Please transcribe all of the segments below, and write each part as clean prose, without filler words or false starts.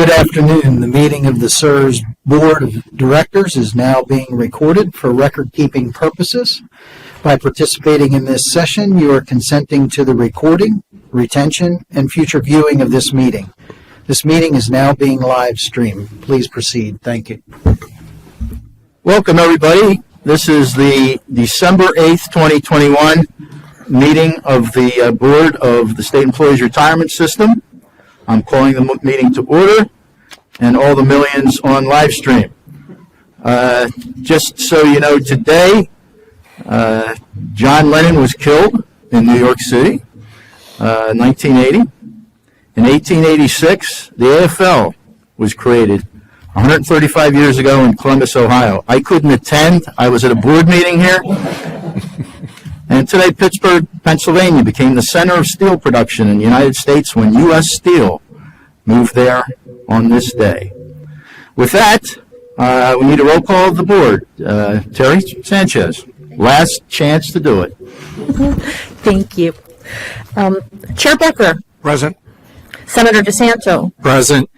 Good afternoon. The meeting of the SERS Board of Directors is now being recorded for record-keeping purposes. By participating in this session, you are consenting to the recording, retention, and future viewing of this meeting. This meeting is now being live streamed. Please proceed. Thank you. Welcome, everybody. This is the December 8th, 2021 meeting of the Board of the State Employees Retirement System. I'm calling the meeting to order and all the millions on live stream. Just so you know, today, John Lennon was killed in New York City, 1980. In 1886, the AFL was created 135 years ago in Columbus, Ohio. I couldn't attend. I was at a board meeting here. And today, Pittsburgh, Pennsylvania became the center of steel production in the United States when U.S. Steel moved there on this day. With that, we need a roll call of the board. Terry Sanchez, last chance to do it. Thank you. Chair Becker. Present. Senator DeSanto. Present.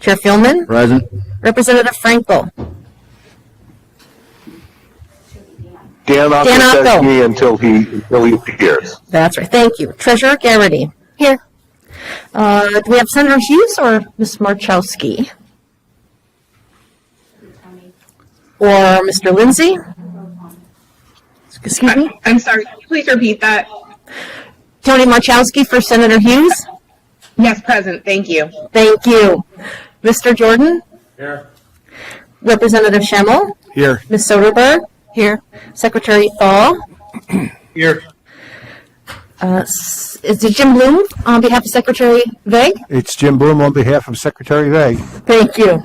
Chair Philman. Present. Representative Frankel. Dan Otto. me until he appears. That's right. Thank you. Treasurer Garrity. Here. Do we have Senator Hughes or Ms. Marchowski? Or Mr. Lindsay? Excuse me? I'm sorry. Can you please repeat that? Tony Marchowski for Senator Hughes? Yes, present. Thank you. Thank you. Mr. Jordan? Here. Representative Schemmel? Here. Ms. Soderberg? Here. Secretary Thal? Here. Is it Jim Bloom on behalf of Secretary Vague? It's Jim Bloom on behalf of Secretary Vague. Thank you.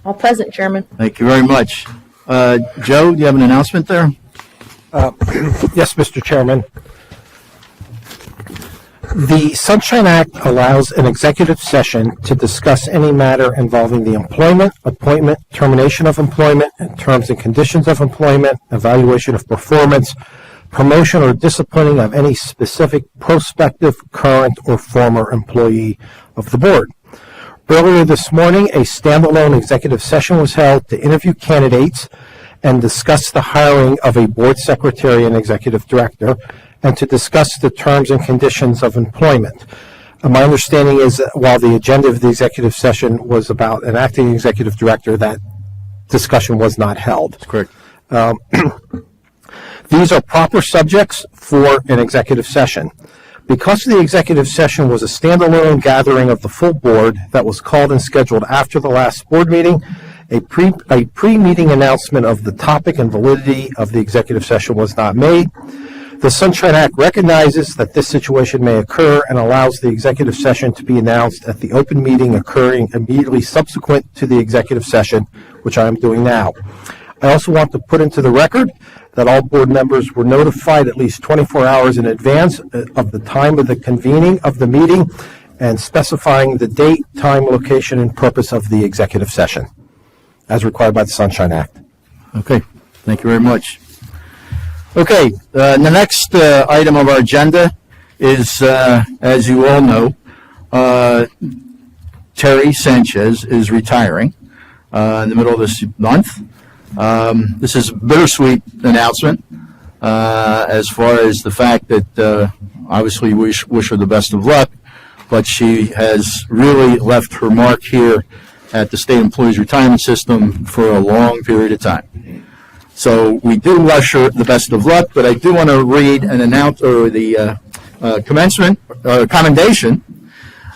All present, Chairman. Thank you very much. Joe, do you have an announcement there? Yes, Mr. Chairman. The Sunshine Act allows an executive session to discuss any matter involving the employment, appointment, termination of employment, and terms and conditions of employment, evaluation of performance, promotion or disciplining of any specific prospective, current, or former employee of the board. Earlier this morning, a standalone executive session was held to interview candidates and discuss the hiring of a board secretary and executive director, and to discuss the terms and conditions of employment. My understanding is that while the agenda of the executive session was about an acting executive director, that discussion was not held. That's correct. These are proper subjects for an executive session. Because the executive session was a standalone gathering of the full board that was called and scheduled after the last board meeting, a pre-meeting announcement of the topic and validity of the executive session was not made. The Sunshine Act recognizes that this situation may occur and allows the executive session to be announced at the open meeting occurring immediately subsequent to the executive session, which I am doing now. I also want to put into the record that all board members were notified at least 24 hours in advance of the time of the convening of the meeting and specifying the date, time, location, and purpose of the executive session, as required by the Sunshine Act. Okay. Thank you very much. Okay, the next item of our agenda is, as you all know, Terry Sanchez is retiring in the middle of this month. This is a bittersweet announcement as far as the fact that obviously we wish her the best of luck, but she has really left her mark here at the State Employees Retirement System for a long period of time. So we do wish her the best of luck, but I do want to read an the commendation.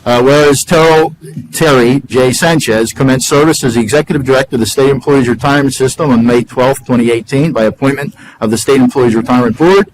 Whereas Terry J. Sanchez commenced service as the Executive Director of the State Employees Retirement System on May 12, 2018 by appointment of the State Employees Retirement Board.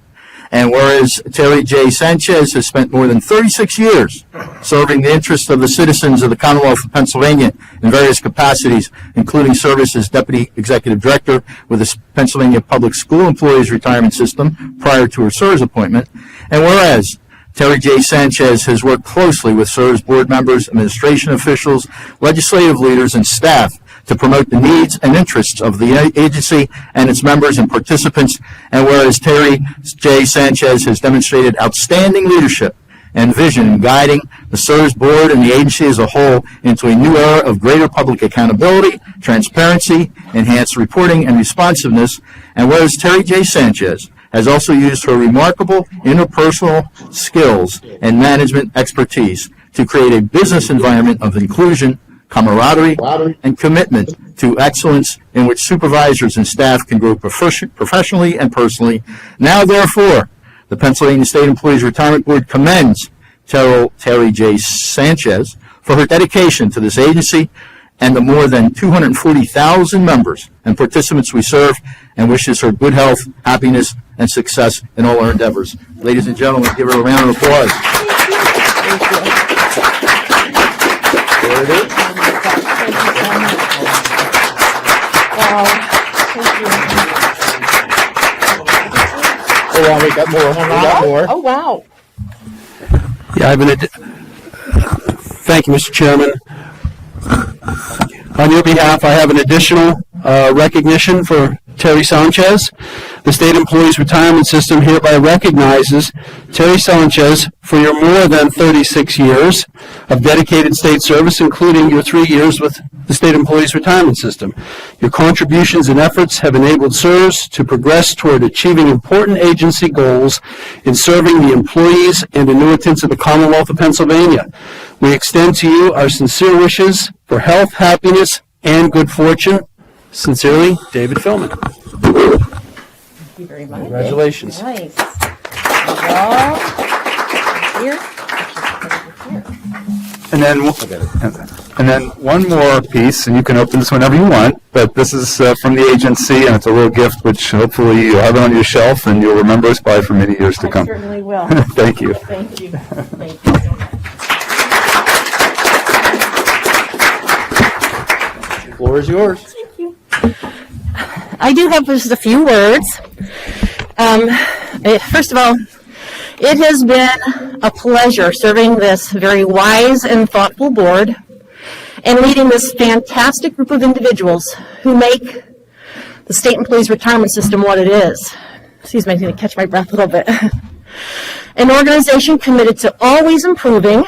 And whereas Terry J. Sanchez has spent more than 36 years serving the interests of the citizens of the Commonwealth of Pennsylvania in various capacities, including service as Deputy Executive Director with the Pennsylvania Public School Employees Retirement System prior to her SERS appointment. And whereas Terry J. Sanchez has worked closely with SERS board members, administration officials, legislative leaders, and staff to promote the needs and interests of the agency and its members and participants, and whereas Terry J. Sanchez has demonstrated outstanding leadership and vision in guiding the SERS board and the agency as a whole into a new era of greater public accountability, transparency, enhanced reporting, and responsiveness. And whereas Terry J. Sanchez has also used her remarkable interpersonal skills and management expertise to create a business environment of inclusion, camaraderie, and commitment to excellence in which supervisors and staff can grow professionally and personally. Now, therefore, the Pennsylvania State Employees Retirement Board commends Terry J. Sanchez for her dedication to this agency and the more than 240,000 members and participants we serve, and wishes her good health, happiness, and success in all her endeavors. Ladies and gentlemen, give her a round of applause. There it is. Hold on, we got more. We got more. Oh, wow. Yeah, thank you, Mr. Chairman. On your behalf, I have an additional recognition for Terry Sanchez. The State Employees Retirement System hereby recognizes Terry Sanchez for your more than 36 years of dedicated state service, including your 3 years with the State Employees Retirement System. Your contributions and efforts have enabled SERS to progress toward achieving important agency goals in serving the employees and annuitants of the Commonwealth of Pennsylvania. We extend to you our sincere wishes for health, happiness, and good fortune. Sincerely, David Philman. Thank you very much. Congratulations. Nice. Here. And then one more piece, and you can open this whenever you want, but this is from the agency, and it's a little gift which hopefully you'll have it on your shelf and you'll remember us by for many years to come. I certainly will. Thank you. Thank you. Thank you so much. The floor is yours. Thank you. I do have just a few words. First of all, it has been a pleasure serving this very wise and thoughtful board and leading this fantastic group of individuals who make the State Employees Retirement System what it is. Excuse me, I need to catch my breath a little bit. An organization committed to always improving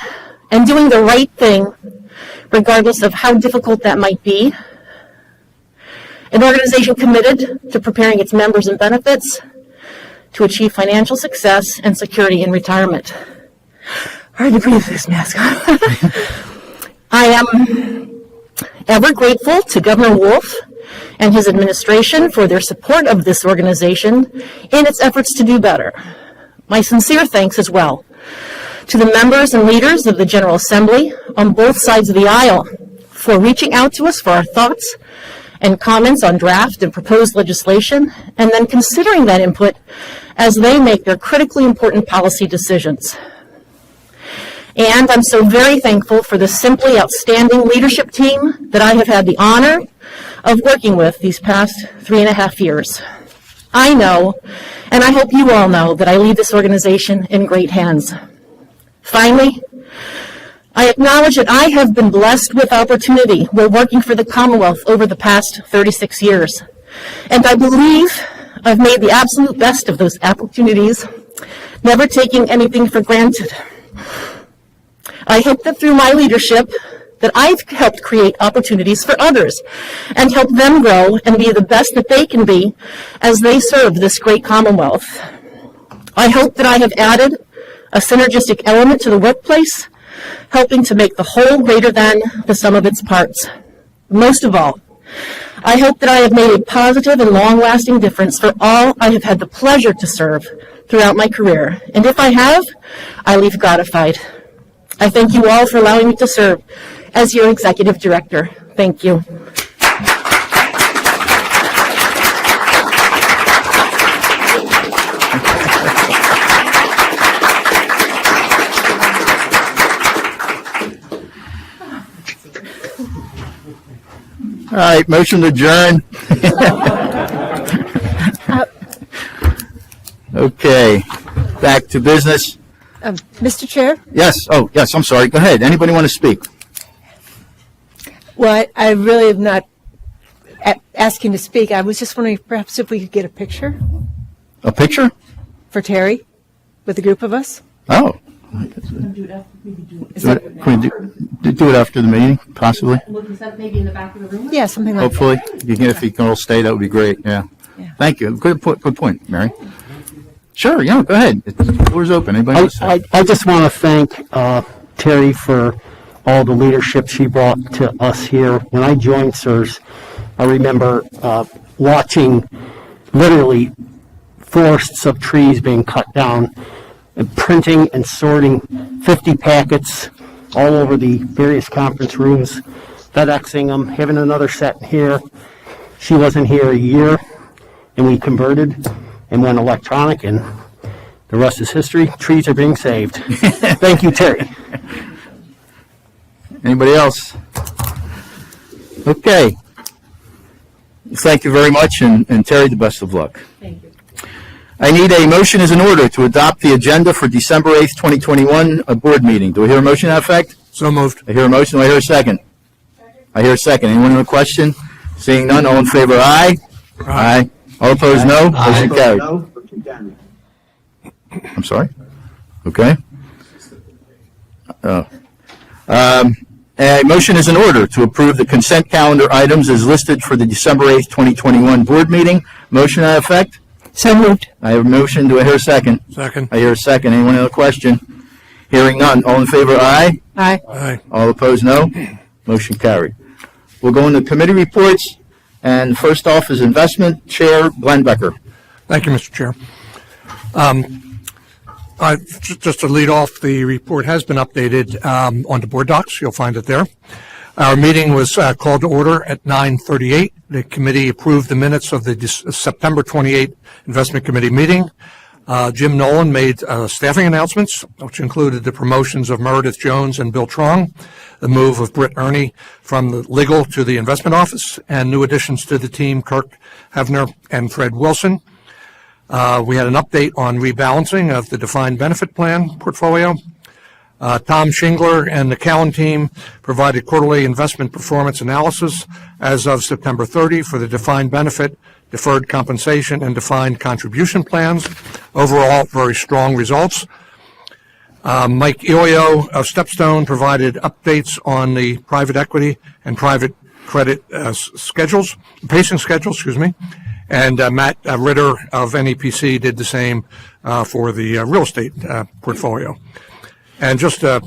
and doing the right thing, regardless of how difficult that might be. An organization committed to preparing its members and benefits to achieve financial success and security in retirement. Hard to breathe with this mask on. I am ever grateful to Governor Wolf and his administration for their support of this organization in its efforts to do better. My sincere thanks as well to the members and leaders of the General Assembly on both sides of the aisle for reaching out to us for our thoughts and comments on draft and proposed legislation, and then considering that input as they make their critically important policy decisions. And I'm so very thankful for the simply outstanding leadership team that I have had the honor of working with these past 3.5 years. I know, and I hope you all know, that I leave this organization in great hands. Finally, I acknowledge that I have been blessed with opportunity while working for the Commonwealth over the past 36 years. And I believe I've made the absolute best of those opportunities, never taking anything for granted. I hope that through my leadership, that I've helped create opportunities for others and help them grow and be the best that they can be as they serve this great Commonwealth. I hope that I have added a synergistic element to the workplace, helping to make the whole greater than the sum of its parts. Most of all, I hope that I have made a positive and long-lasting difference for all I have had the pleasure to serve throughout my career. And if I have, I leave gratified. I thank you all for allowing me to serve as your executive director. Thank you. All right, motion to adjourn. Okay, back to business. Mr. Chair? Yes, oh, yes, I'm sorry. Go ahead. Anybody want to speak? Well, I really am not asking to speak. I was just wondering perhaps if we could get a picture A picture? for Terry with a group of us. Oh, Can we do it after the meeting, possibly? Maybe in the back of the room? Yeah, something like that. Hopefully, if you can all stay, that would be great. Yeah. Thank you. Good point, Mary. Sure. Yeah. Go ahead. The floor's open. Anybody else? I just want to thank Terry for all the leadership she brought to us here. When I joined CSRS, I remember watching literally forests of trees being cut down and printing and sorting 50 packets all over the various conference rooms, FedExing them, having another set here. She wasn't here a year, and we converted and went electronic, and the rest is history. Trees are being saved. Thank you, Terry. Anybody else? Okay. Thank you very much, and Terry, the best of luck. Thank you. I need a motion as an order to adopt the agenda for December 8th, 2021, a board meeting. Do I hear a motion to that effect? So moved. I hear a motion. Do I hear a second? I hear a second. Anyone have a question? Seeing none, all in favor, aye? Aye. All opposed, no? Motion carried. I'm sorry? Okay. A motion is in order to approve the consent calendar items as listed for the December 8th, 2021 board meeting. Motion to that effect? So moved. I have a motion. Do I hear a second? Second. I hear a second. Anyone have a question? Hearing none. All in favor, aye? Aye. Aye. All opposed, no? Motion carried. We'll go into committee reports, and first off is Investment Chair Glenn Becker. Thank you, Mr. Chair. Just to lead off, the report has been updated on the board docs. You'll find it there. Our meeting was called to order at 9:38. The committee approved the minutes of the September 28 Investment Committee meeting. Jim Nolan made staffing announcements, which included the promotions of Meredith Jones and Bill Trong, the move of Britt Ernie from the legal to the investment office, and new additions to the team, Kirk Havner and Fred Wilson. We had an update on rebalancing of the defined benefit plan portfolio. Tom Shingler and the Cowan team provided quarterly investment performance analysis as of September 30 for the defined benefit, deferred compensation, and defined contribution plans. Overall, very strong results. Mike Ilio of Stepstone provided updates on the private equity and private credit pacing schedules, And Matt Ritter of NEPC did the same for the real estate portfolio. And just a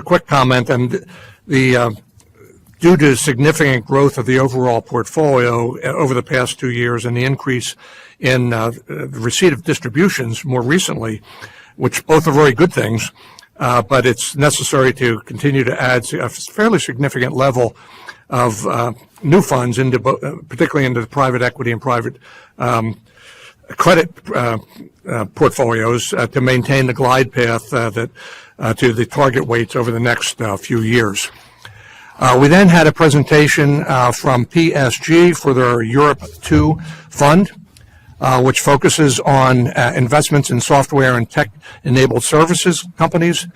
quick comment, and due to significant growth of the overall portfolio over the past 2 years and the increase in the receipt of distributions more recently, which both are very good things, but it's necessary to continue to add a fairly significant level of new funds into particularly into the private equity and private credit portfolios to maintain the glide path to the target weights over the next few years. We then had a presentation from PSG for their Europe 2 fund, which focuses on investments in software and tech-enabled services companies.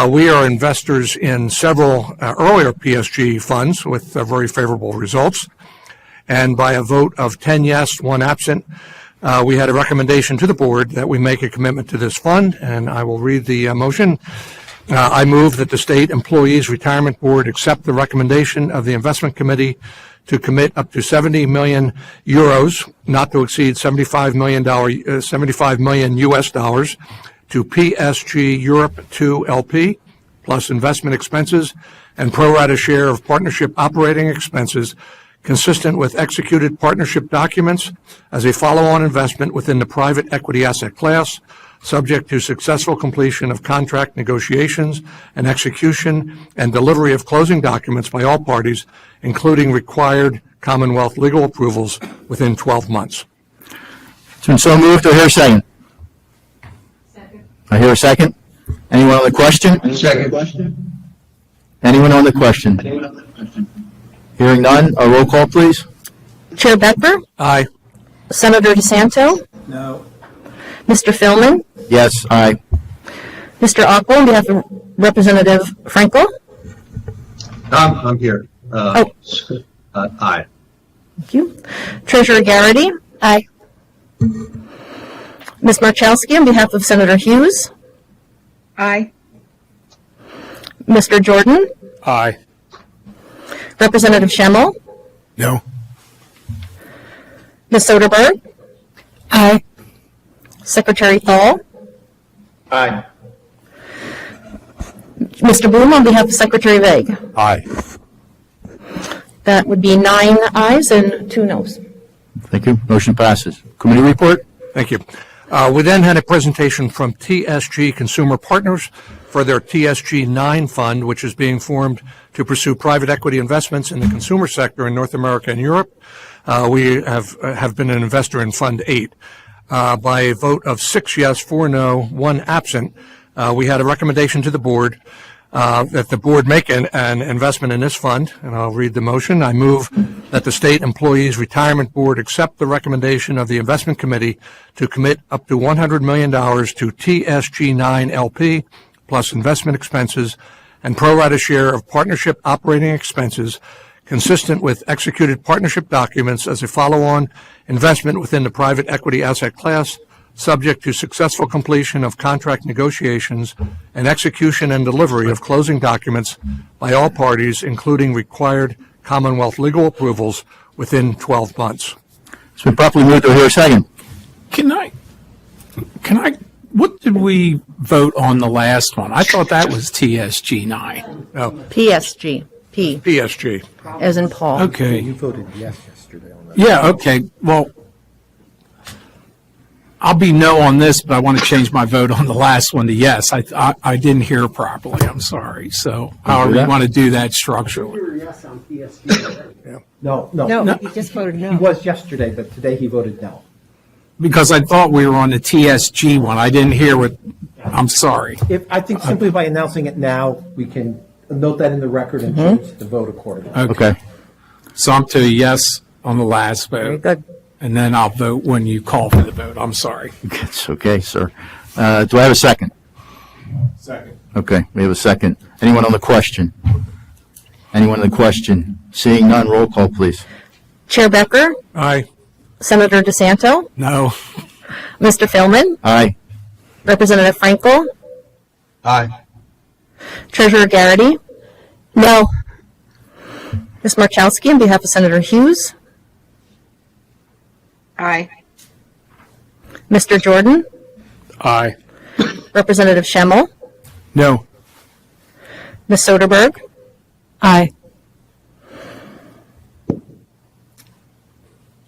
We are investors in several earlier PSG funds with very favorable results. And by a vote of 10 yes, 1 absent, we had a recommendation to the board that we make a commitment to this fund, and I will read the motion. I move that the State Employees Retirement Board accept the recommendation of the Investment Committee to commit up to 70 million euros, not to exceed $75 million US dollars, to PSG Europe 2 LP, plus investment expenses and pro rata share of partnership operating expenses consistent with executed partnership documents as a follow-on investment within the private equity asset class, subject to successful completion of contract negotiations and execution and delivery of closing documents by all parties, including required Commonwealth legal approvals within 12 months. It's been so moved. Do I hear a second? I hear a second. Anyone on the question? Second. Anyone on the question? Hearing none, a roll call, please. Chair Becker? Aye. Senator DeSanto? No. Mr. Philman? Yes, aye. Mr. Ockel, on behalf of Representative Franco? I'm here. Aye. Thank you. Treasurer Garrity? Aye. Ms. Marchowski, on behalf of Senator Hughes? Aye. Mr. Jordan? Aye. Representative Schemmel? No. Ms. Soderberg? Aye. Secretary Thal? Aye. Mr. Bloom, on behalf of Secretary Vague? Aye. That would be 9 ayes and 2 noes. Thank you. Motion passes. Committee report? Thank you. We then had a presentation from TSG Consumer Partners for their TSG 9 fund, which is being formed to pursue private equity investments in the consumer sector in North America and Europe. We have been an investor in Fund 8. By a vote of 6 yes, 4 no, 1 absent, we had a recommendation to the board that the board make an investment in this fund, and I'll read the motion. I move that the State Employees Retirement Board accept the recommendation of the Investment Committee to commit up to $100 million to TSG9 LP plus investment expenses and pro rata share of partnership operating expenses consistent with executed partnership documents as a follow-on investment within the private equity asset class, subject to successful completion of contract negotiations and execution and delivery of closing documents by all parties, including required Commonwealth legal approvals within 12 months. It's been properly moved. Do I hear a second? Can I, what did we vote on the last one? I thought that was TSG 9. No, PSG. P, PSG. as in Paul. Okay. You voted yes yesterday on that. Yeah, okay. Well, I'll be no on this, but I want to change my vote on the last one to yes. I didn't hear properly. I'm sorry. So however you want to do that structurally. You were yes on TSG already. No, he just voted no. He was yesterday, but today he voted no. Because I thought we were on the TSG one. I didn't hear what, I'm sorry. I think simply by announcing it now, we can note that in the record and change the vote accordingly. Okay. So I'm to a yes on the last vote. Very good. And then I'll vote when you call for the vote. I'm sorry. It's okay, sir. Do I have a second? Second. Okay, we have a second. Anyone on the question? Anyone on the question? Seeing none, roll call, please. Chair Becker? Aye. Senator DeSanto? No. Mr. Philman? Aye. Representative Frankel? Aye. Treasurer Garrity? No. Ms. Marchowski, on behalf of Senator Hughes? Aye. Mr. Jordan? Aye. Representative Schemmel? No. Ms. Soderberg? Aye.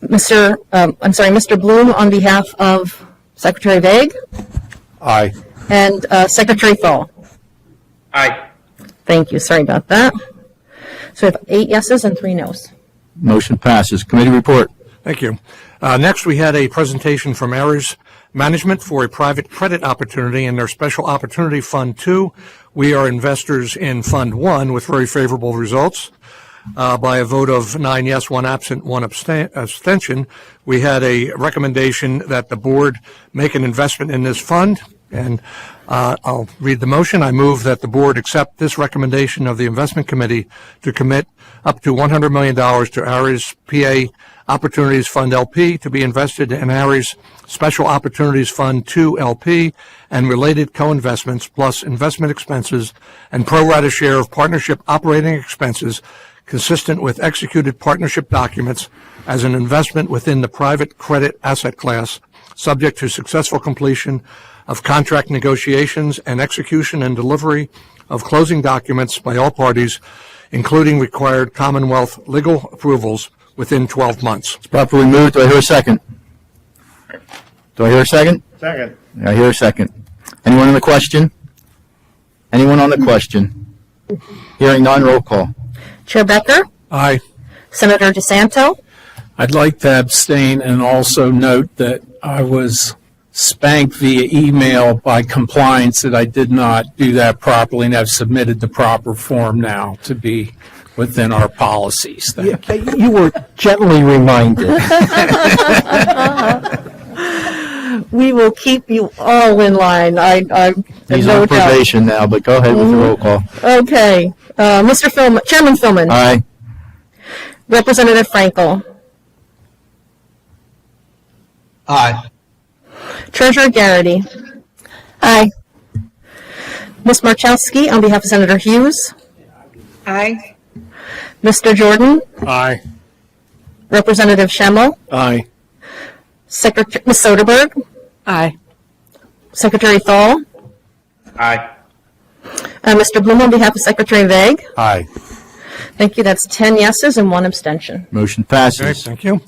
Mr. Bloom, on behalf of Secretary Vague Aye. and Secretary Thal. Aye. Thank you. Sorry about that. So we have 8 yeses and 3 nos. Motion passes. Committee report. Thank you. Next, we had a presentation from Ares Management for a private credit opportunity in their Special Opportunity Fund 2. We are investors in Fund 1 with very favorable results. By a vote of 9 yes, 1 absent, 1 abstention, we had a recommendation that the board make an investment in this fund. And I'll read the motion. I move that the board accept this recommendation of the Investment Committee to commit up to $100 million to Ares PA Opportunities Fund LP to be invested in Ares Special Opportunities Fund 2 LP and related co-investments plus investment expenses and pro rata share of partnership operating expenses consistent with executed partnership documents as an investment within the private credit asset class, subject to successful completion of contract negotiations and execution and delivery of closing documents by all parties, including required Commonwealth legal approvals within 12 months. It's properly moved. Do I hear a second? Do I hear a second? Second. I hear a second. Anyone on the question? Anyone on the question? Hearing none, roll call. Chair Becker? Aye. Senator DeSanto? I'd like to abstain and also note that I was spanked via email by compliance that I did not do that properly, and I've submitted the proper form now to be within our policies. Thank you. You were gently reminded. We will keep you all in line. He's no on doubt. probation now, but go ahead with the roll call. Okay. Mr. Philman, Chairman Philman. Aye. Representative Frankel. Aye. Treasurer Garrity. Aye. Ms. Marchowski, on behalf of Senator Hughes. Aye. Mr. Jordan. Aye. Representative Schemmel. Aye. Ms. Soderberg. Aye. Secretary Thal. Aye. Mr. Bloom, on behalf of Secretary Vague. Aye. Thank you. That's 10 yeses and 1 abstention. Motion Okay, passes. thank you.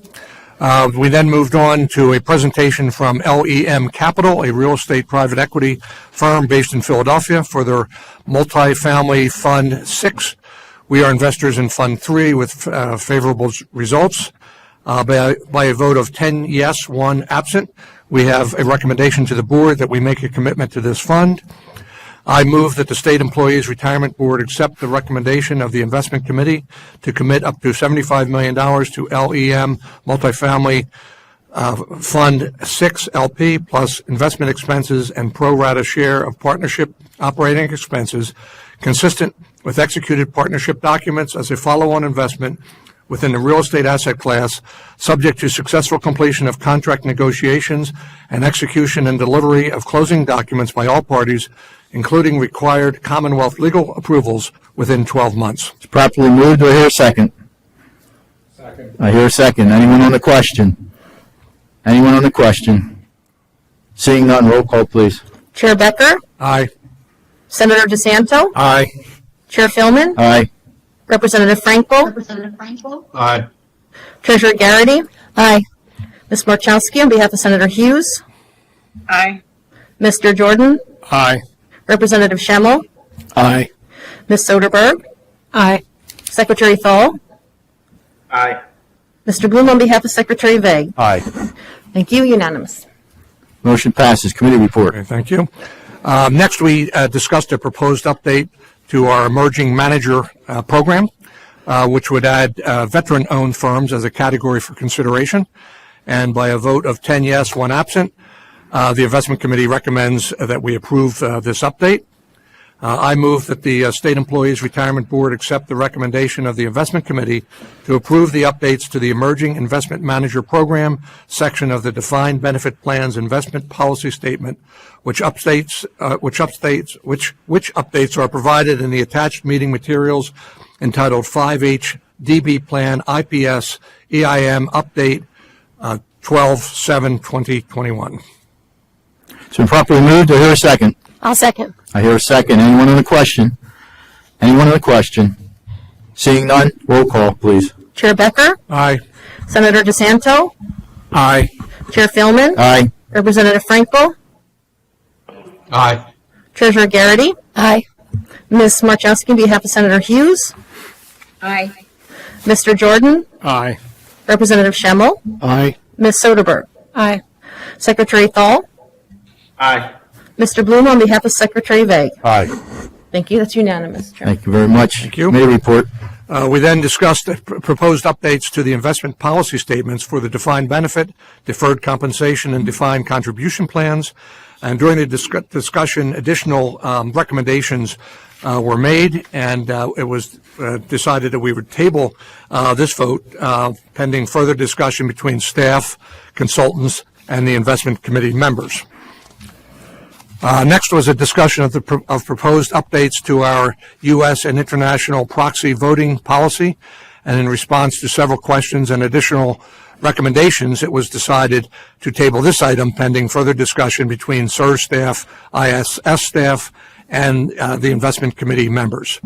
We then moved on to a presentation from LEM Capital, a real estate private equity firm based in Philadelphia, for their multifamily Fund 6. We are investors in Fund 3 with favorable results. By a vote of 10 yes, 1 absent, we have a recommendation to the board that we make a commitment to this fund. I move that the State Employees Retirement Board accept the recommendation of the Investment Committee to commit up to $75 million to LEM Multifamily Fund 6 LP plus investment expenses and pro rata share of partnership operating expenses consistent with executed partnership documents as a follow-on investment within the real estate asset class, subject to successful completion of contract negotiations and execution and delivery of closing documents by all parties, including required Commonwealth legal approvals within 12 months. It's properly moved. Do I hear a second? Second. I hear a second. Anyone on the question? Anyone on the question? Seeing none, roll call, please. Chair Becker. Aye. Senator DeSanto. Aye. Chair Philman. Aye. Representative Frankel. Aye. Treasurer Garrity. Aye. Ms. Marchowski, on behalf of Senator Hughes. Aye. Mr. Jordan. Aye. Representative Schemmel. Aye. Ms. Soderberg. Aye. Secretary Thal. Aye. Mr. Bloom, on behalf of Secretary Vague. Aye. Thank you. Unanimous. Motion passes. Committee report. Okay, thank you. Next, we discussed a proposed update to our emerging manager program, which would add veteran-owned firms as a category for consideration. And by a vote of 10 yes, 1 absent, the Investment Committee recommends that we approve this update. I move that the State Employees Retirement Board accept the recommendation of the Investment Committee to approve the updates to the Emerging Investment Manager Program section of the Defined Benefit Plans Investment Policy Statement, which updates are provided in the attached meeting materials entitled 5H DB Plan IPS EIM Update 12/7/2021. It's been properly moved. Do I hear a second? I'll second. I hear a second. Anyone on the question? Anyone on the question? Seeing none, roll call, please. Chair Becker. Aye. Senator DeSanto. Aye. Chair Philman. Aye. Representative Frankel. Aye. Treasurer Garrity. Aye. Ms. Marchowski, on behalf of Senator Hughes. Aye. Mr. Jordan. Aye. Representative Schemmel. Aye. Ms. Soderberg. Aye. Secretary Thal. Aye. Mr. Bloom, on behalf of Secretary Vague. Aye. Thank you. That's unanimous, Chair. Thank you very much. Thank you. Committee report. We then discussed the proposed updates to the investment policy statements for the defined benefit, deferred compensation, and defined contribution plans. And during the discussion, additional recommendations were made, and it was decided that we would table this vote pending further discussion between staff, consultants, and the investment committee members. Next was a discussion of proposed updates to our U.S. and international proxy voting policy, and in response to several questions and additional recommendations, it was decided to table this item pending further discussion between SERS staff, ISS staff, and the investment committee members.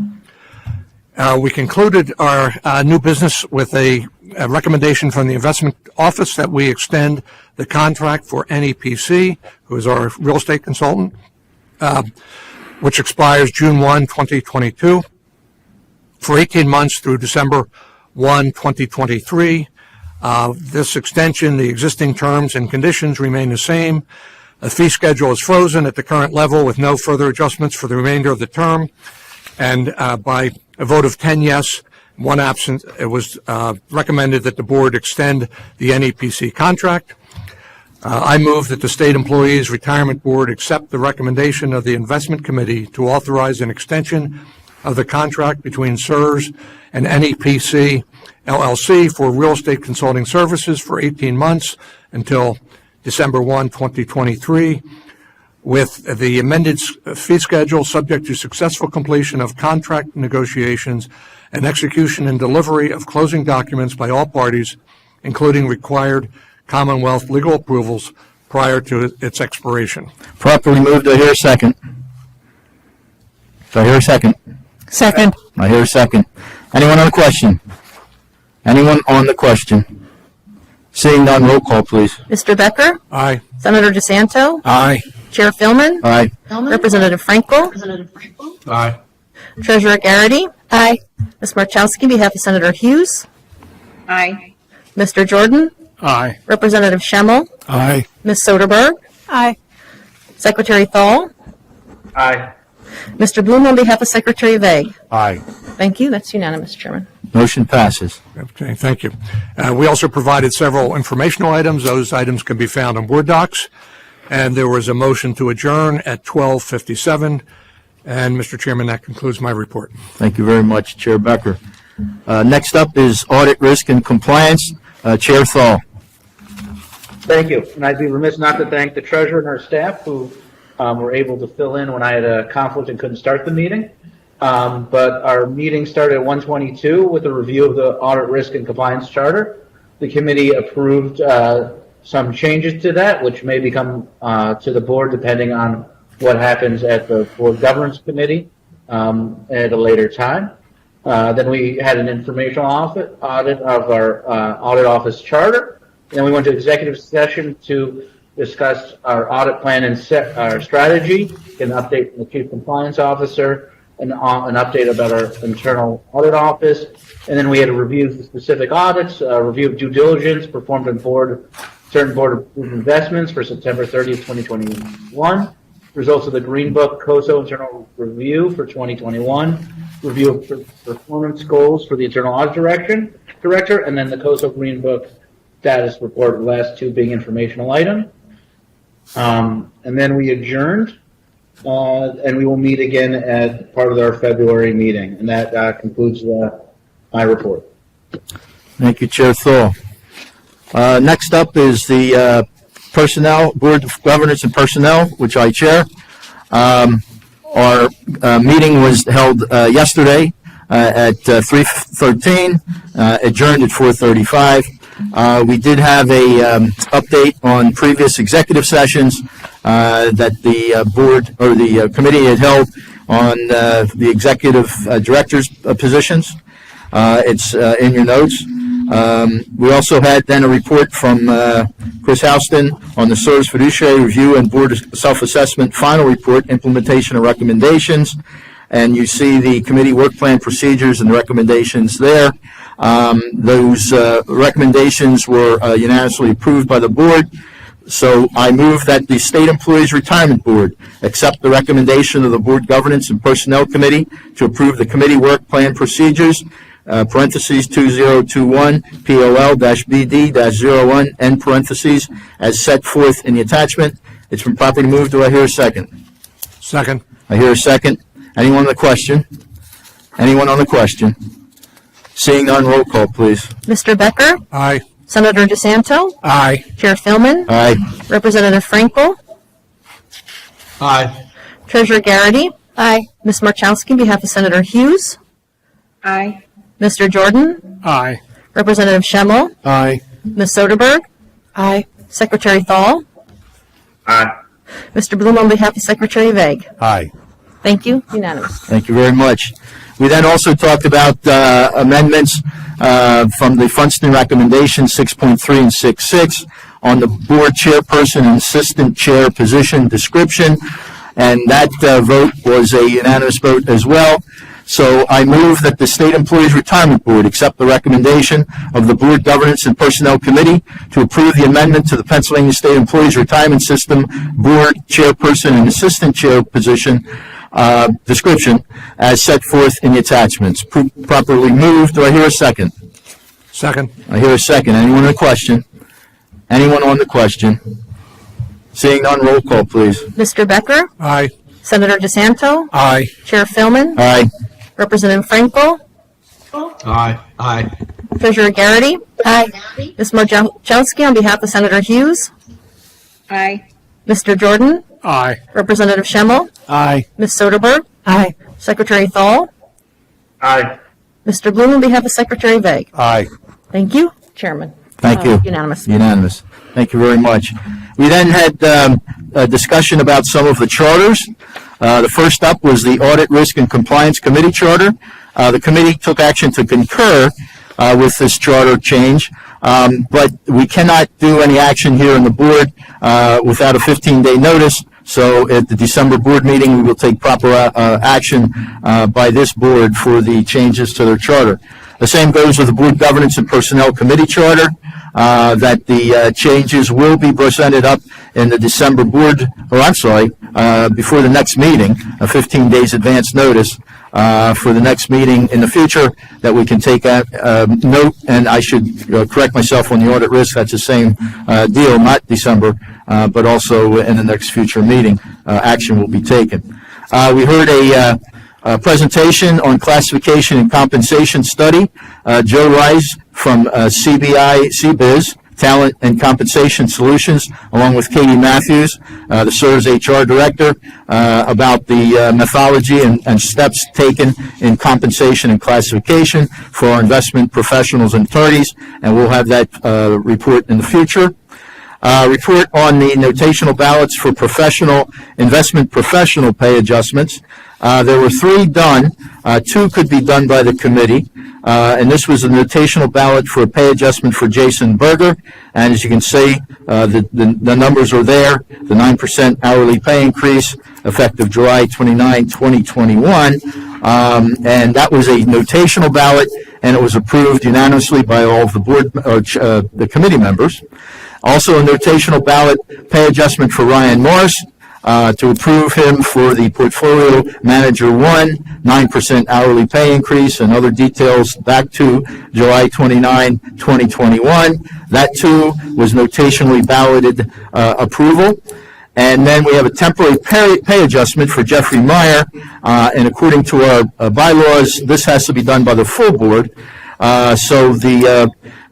We concluded our new business with a recommendation from the investment office that we extend the contract for NEPC, who is our real estate consultant, which expires June 1, 2022, for 18 months through December 1, 2023. This extension, the existing terms and conditions remain the same. The fee schedule is frozen at the current level with no further adjustments for the remainder of the term. And by a vote of 10 yes, 1 absent, it was recommended that the board extend the NEPC contract. I move that the State Employees Retirement Board accept the recommendation of the Investment Committee to authorize an extension of the contract between SERS and NEPC LLC for real estate consulting services for 18 months until December 1, 2023, with the amended fee schedule subject to successful completion of contract negotiations and execution and delivery of closing documents by all parties, including required Commonwealth legal approvals prior to its expiration. Properly moved. Do I hear a second? Do I hear a second? Second. I hear a second. Anyone on the question? Anyone on the question? Seeing none, roll call, please. Mr. Becker? Aye. Senator DeSanto? Aye. Chair Philman? Aye. Representative Frankel? Aye. Treasurer Garrity? Aye. Ms. Marchowski, on behalf of Senator Hughes? Aye. Mr. Jordan? Aye. Representative Schemmel? Aye. Ms. Soderberg? Aye. Secretary Thal? Aye. Mr. Bloom, on behalf of Secretary Vague? Aye. Thank you. That's unanimous, Chairman. Motion passes. Okay, thank you. We also provided several informational items. Those items can be found on Board Docs. And there was a motion to adjourn at 12:57. And, Mr. Chairman, that concludes my report. Thank you very much, Chair Becker. Next up is Audit, Risk, and Compliance. Chair Thal. Thank you. And I'd be remiss not to thank the treasurer and her staff who were able to fill in when I had a conflict and couldn't start the meeting. But our meeting started at 1:22 with a review of the Audit, Risk, and Compliance Charter. The committee approved some changes to that, which may become to the board depending on what happens at the Board Governance Committee at a later time. Then we had an informational audit of our audit office charter. Then we went to executive session to discuss our audit plan and our strategy, an update from the Chief Compliance Officer, an update about our internal audit office. And then we had a review of the specific audits, a review of due diligence performed on certain board-approved investments for September 30th, 2021. Results of the Green Book COSO internal review for 2021. Review of performance goals for the internal audit director, and then the COSO Green Book status report, the last two being informational item. And then we adjourned, and we will meet again at part of our February meeting. And that concludes my report. Thank you, Chair Thal. Next up is the Personnel, Board of Governance and Personnel, which I chair. Our meeting was held yesterday at 3:13, adjourned at 4:35. We did have a update on previous executive sessions that the board or the committee had held on the executive director's positions. It's in your notes. We also had then a report from Chris Houston on the Service Fiduciary Review and Board Self-Assessment Final Report, Implementation and Recommendations. And you see the committee work plan procedures and the recommendations there. Those recommendations were unanimously approved by the board. So I move that the State Employees Retirement Board accept the recommendation of the Board Governance and Personnel Committee to approve the committee work plan procedures, parentheses 2021 POL-BD-01, end parentheses, as set forth in the attachment. It's been properly moved. Do I hear a second? Second. I hear a second. Anyone on the question? Anyone on the question? Seeing none, roll call, please. Mr. Becker? Aye. Senator DeSanto? Aye. Chair Philman? Aye. Representative Frankel? Aye. Treasurer Garrity? Aye. Ms. Marchowski, on behalf of Senator Hughes? Aye. Mr. Jordan? Aye. Representative Schemmel? Aye. Ms. Soderberg? Aye. Secretary Thal? Aye. Mr. Bloom, on behalf of Secretary Vague? Aye. Thank you. Unanimous. Thank you very much. We then also talked about amendments from the Funston recommendation 6.3 and 6.6 on the board chairperson and assistant chair position description, and that vote was a unanimous vote as well. So I move that the State Employees Retirement Board accept the recommendation of the Board Governance and Personnel Committee to approve the amendment to the Pennsylvania State Employees Retirement System Board Chairperson and Assistant Chair position description as set forth in the attachments. Properly moved. Do I hear a second? Second. I hear a second. Anyone on the question? Anyone on the question? Seeing none, roll call, please. Mr. Becker? Aye. Senator DeSanto? Aye. Chair Philman? Aye. Representative Frankel? Aye. Aye. Treasurer Garrity? Aye. Ms. Marchowski, on behalf of Senator Hughes? Aye. Mr. Jordan? Aye. Representative Schemmel. Aye. Ms. Soderberg. Aye. Secretary Thal. Aye. Mr. Bloom on behalf of Secretary Vague. Aye. Thank you, Chairman. Thank you. Unanimous. Unanimous. Thank you very much. We then had a discussion about some of the charters. The first up was the Audit, Risk, and Compliance Committee charter. The committee took action to concur with this charter change, but we cannot do any action here in the board without a 15-day notice. So at the December board meeting, we will take proper action by this board for the changes to their charter. The same goes with the Board Governance and Personnel Committee charter, that the changes will be presented up in the December board, before the next meeting, a 15 days advance notice for the next meeting in the future, that we can take note, and I should correct myself on the audit risk, that's the same deal, not December, but also in the next future meeting, action will be taken. We heard a presentation on classification and compensation study. Joe Rice from CBIZ, Talent and Compensation Solutions, along with Katie Matthews, the SERS HR Director, about the methodology and steps taken in compensation and classification for our investment professionals and attorneys, and we'll have that report in the future. Report on the notational ballots for investment professional pay adjustments. There were 3 done. 2 could be done by the committee. And this was a notational ballot for a pay adjustment for Jason Berger. And as you can see, the numbers are there. The 9% hourly pay increase effective July 29, 2021. And that was a notational ballot, and it was approved unanimously by all of the board, the committee members. Also, a notational ballot pay adjustment for Ryan Morris, to approve him for the Portfolio Manager 1, 9% hourly pay increase, and other details back to July 29, 2021. That, too, was notationally balloted approval. And then we have a temporary pay adjustment for Jeffrey Meyer, and according to our bylaws, this has to be done by the full board.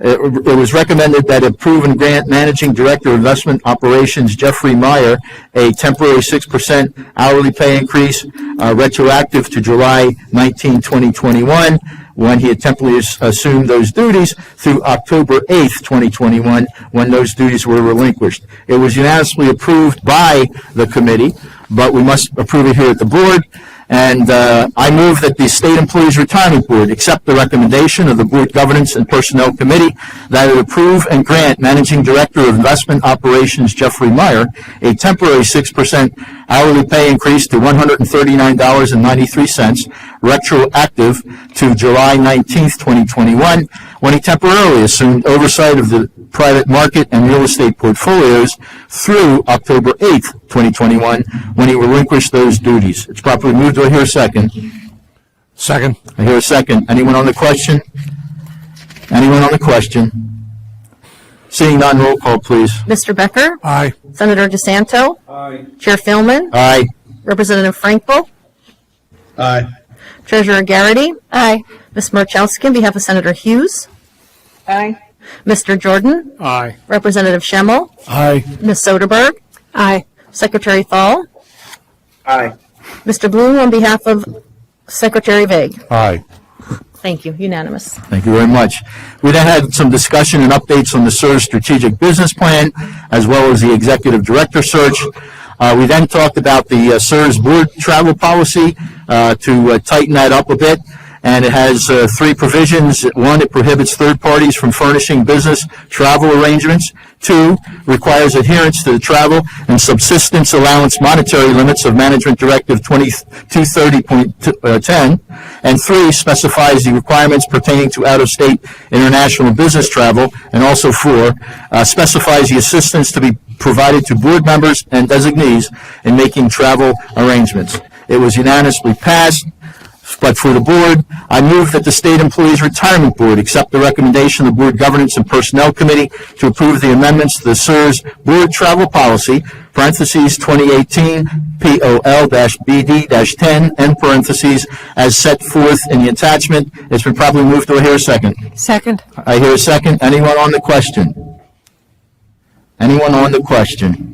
It was recommended that approve and grant Managing Director of Investment Operations Jeffrey Meyer a temporary 6% hourly pay increase, retroactive to July 19, 2021, when he had temporarily assumed those duties, through October 8th, 2021, when those duties were relinquished. It was unanimously approved by the committee, but we must approve it here at the board. And I move that the State Employees Retirement Board accept the recommendation of the Board Governance and Personnel Committee that it approve and grant Managing Director of Investment Operations Jeffrey Meyer a temporary 6% hourly pay increase to $139.93, retroactive to July 19th, 2021, when he temporarily assumed oversight of the private market and real estate portfolios through October 8th, 2021, when he relinquished those duties. It's properly moved. Do I hear a second? Second. I hear a second. Anyone on the question? Anyone on the question? Seeing none, roll call, please. Mr. Becker. Aye. Senator DeSanto. Aye. Chair Philman. Aye. Representative Frankel. Aye. Treasurer Garrity. Aye. Ms. Marchowski on behalf of Senator Hughes. Aye. Mr. Jordan. Aye. Representative Schemmel. Aye. Ms. Soderberg. Aye. Secretary Thal. Aye. Mr. Bloom on behalf of Secretary Vague. Aye. Thank you. Unanimous. Thank you very much. We then had some discussion and updates on the SERS strategic business plan, as well as the executive director search. We then talked about the SERS board travel policy to tighten that up a bit. And it has 3 provisions. 1, it prohibits third parties from furnishing business travel arrangements. 2, requires adherence to the travel and subsistence allowance monetary limits of Management Directive 230.10. And 3, specifies the requirements pertaining to out-of-state international business travel. And also 4, specifies the assistance to be provided to board members and designees in making travel arrangements. It was unanimously passed. But for the board, I move that the State Employees Retirement Board accept the recommendation of the Board Governance and Personnel Committee to approve the amendments to the SERS Board Travel Policy, parentheses 2018 POL-BD-10, end parentheses, as set forth in the attachment. It's been properly moved. Do I hear a second? Second. I hear a second. Anyone on the question? Anyone on the question?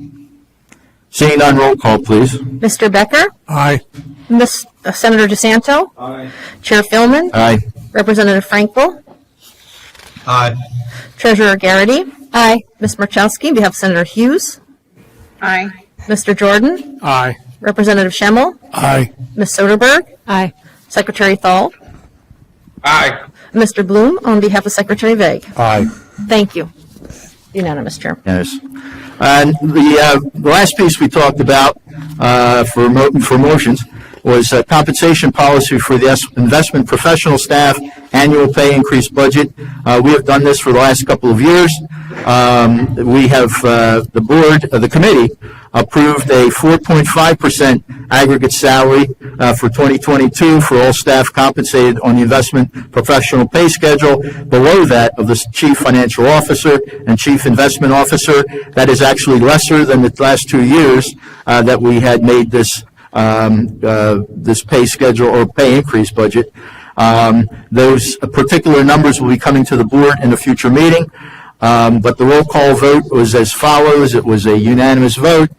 Seeing none, roll call, please. Mr. Becker? Aye. Senator DeSanto? Aye. Chair Philman? Aye. Representative Frankel? Aye. Treasurer Garrity? Aye. Ms. Marchowski, on behalf of Senator Hughes? Aye. Mr. Jordan? Aye. Representative Schemmel? Aye. Ms. Soderberg? Aye. Secretary Thal? Aye. Mr. Bloom, on behalf of Secretary Vague? Aye. Thank you. Unanimous, Chair. Yes. And the last piece we talked about for motions was compensation policy for the investment professional staff annual pay increase budget. We have done this for the last couple of years. We have the committee approved a 4.5% aggregate salary for 2022 for all staff compensated on the investment professional pay schedule below that of the chief financial officer and chief investment officer. That is actually lesser than the last 2 years that we had made this this pay schedule or pay increase budget. Those particular numbers will be coming to the board in a future meeting. But the roll call vote was as follows. It was a unanimous vote,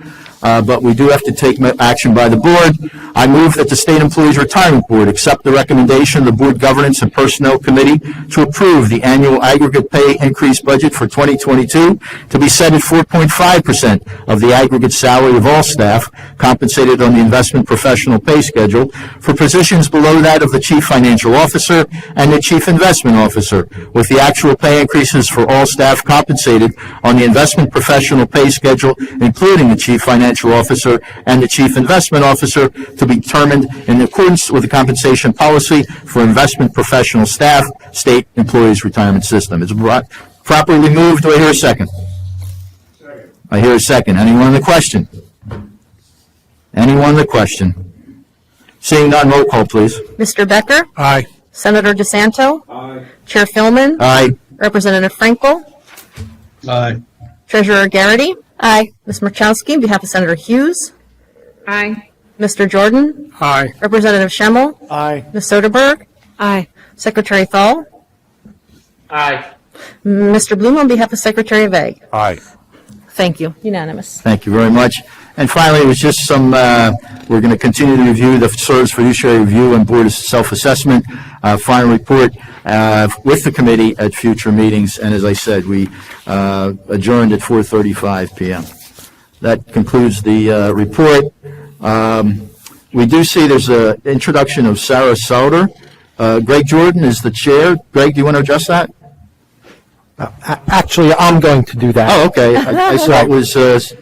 but we do have to take action by the board. I move that the State Employees Retirement Board accept the recommendation of the Board Governance and Personnel Committee to approve the annual aggregate pay increase budget for 2022 to be set at 4.5% of the aggregate salary of all staff compensated on the investment professional pay schedule for positions below that of the Chief Financial Officer and the Chief Investment Officer, with the actual pay increases for all staff compensated on the investment professional pay schedule, including the Chief Financial Officer and the Chief Investment Officer, to be determined in accordance with the compensation policy for investment professional staff, State Employees Retirement System. It's properly moved. Do I hear a second? Second. I hear a second. Anyone on the question? Anyone on the question? Seeing none, roll call, please. Mr. Becker? Aye. Senator DeSanto? Aye. Chair Philman? Aye. Representative Frankel? Aye. Treasurer Garrity? Aye. Ms. Marchowski, on behalf of Senator Hughes? Aye. Mr. Jordan? Aye. Representative Schemmel? Aye. Ms. Soderberg? Aye. Secretary Thal? Aye. Mr. Bloom, on behalf of Secretary Vague? Aye. Thank you. Unanimous. Thank you very much. And finally, it was just some, we're going to continue to review the Service Fiduciary Review and Board of Self-Assessment final report with the committee at future meetings. And as I said, we adjourned at 4:35 p.m. That concludes the report. We do see there's an introduction of Sarah Sauter. Greg Jordan is the chair. Greg, do you want to address that? Actually, I'm going to do that. Oh, okay. I saw it was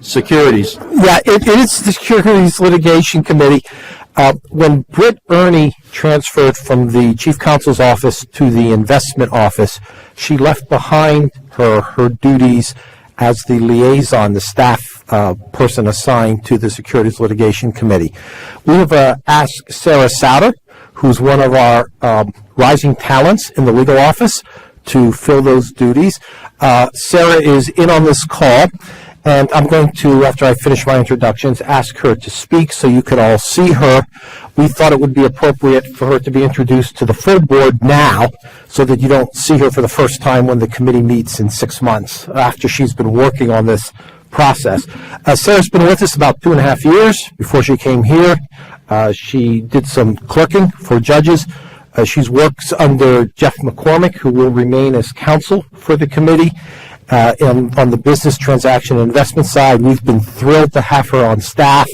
securities. Yeah, it is the Securities Litigation Committee. When Britt Ernie transferred from the Chief Counsel's office to the investment office, she left behind her duties as the liaison, the staff person assigned to the Securities Litigation Committee. We have asked Sarah Sauter, who's one of our rising talents in the legal office, to fill those duties. Sarah is in on this call, and I'm going to, after I finish my introductions, ask her to speak so you can all see her. We thought it would be appropriate for her to be introduced to the full board now so that you don't see her for the first time when the committee meets in 6 months after she's been working on this process. Sarah's been with us about 2.5 years before she came here. She did some clerking for judges. She works under Jeff McCormick, who will remain as counsel for the committee. And on the business transaction and investment side, we've been thrilled to have her on staff,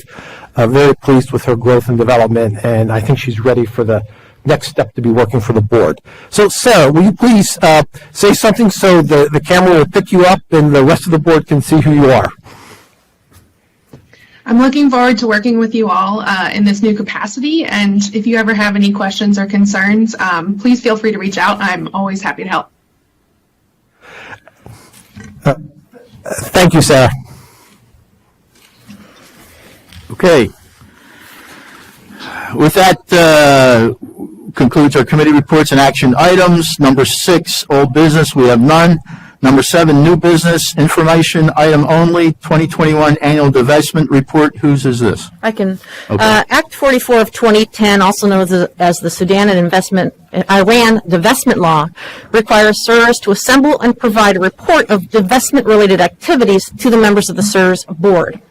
very pleased with her growth and development, and I think she's ready for the next step to be working for the board. So, Sarah, will you please say something so the camera will pick you up and the rest of the board can see who you are? I'm looking forward to working with you all in this new capacity, and if you ever have any questions or concerns, please feel free to reach out. I'm always happy to help. Thank you, Sarah. Okay. With that, concludes our committee reports and action items. Number 6, old business, we have none. Number 7, new business, information item only, 2021 annual divestment report. Whose is this? I can. Okay. Act 44 of 2010, also known as the Sudan and Iran divestment law, requires SIRS to assemble and provide a report of divestment-related activities to the members of the SIRS board.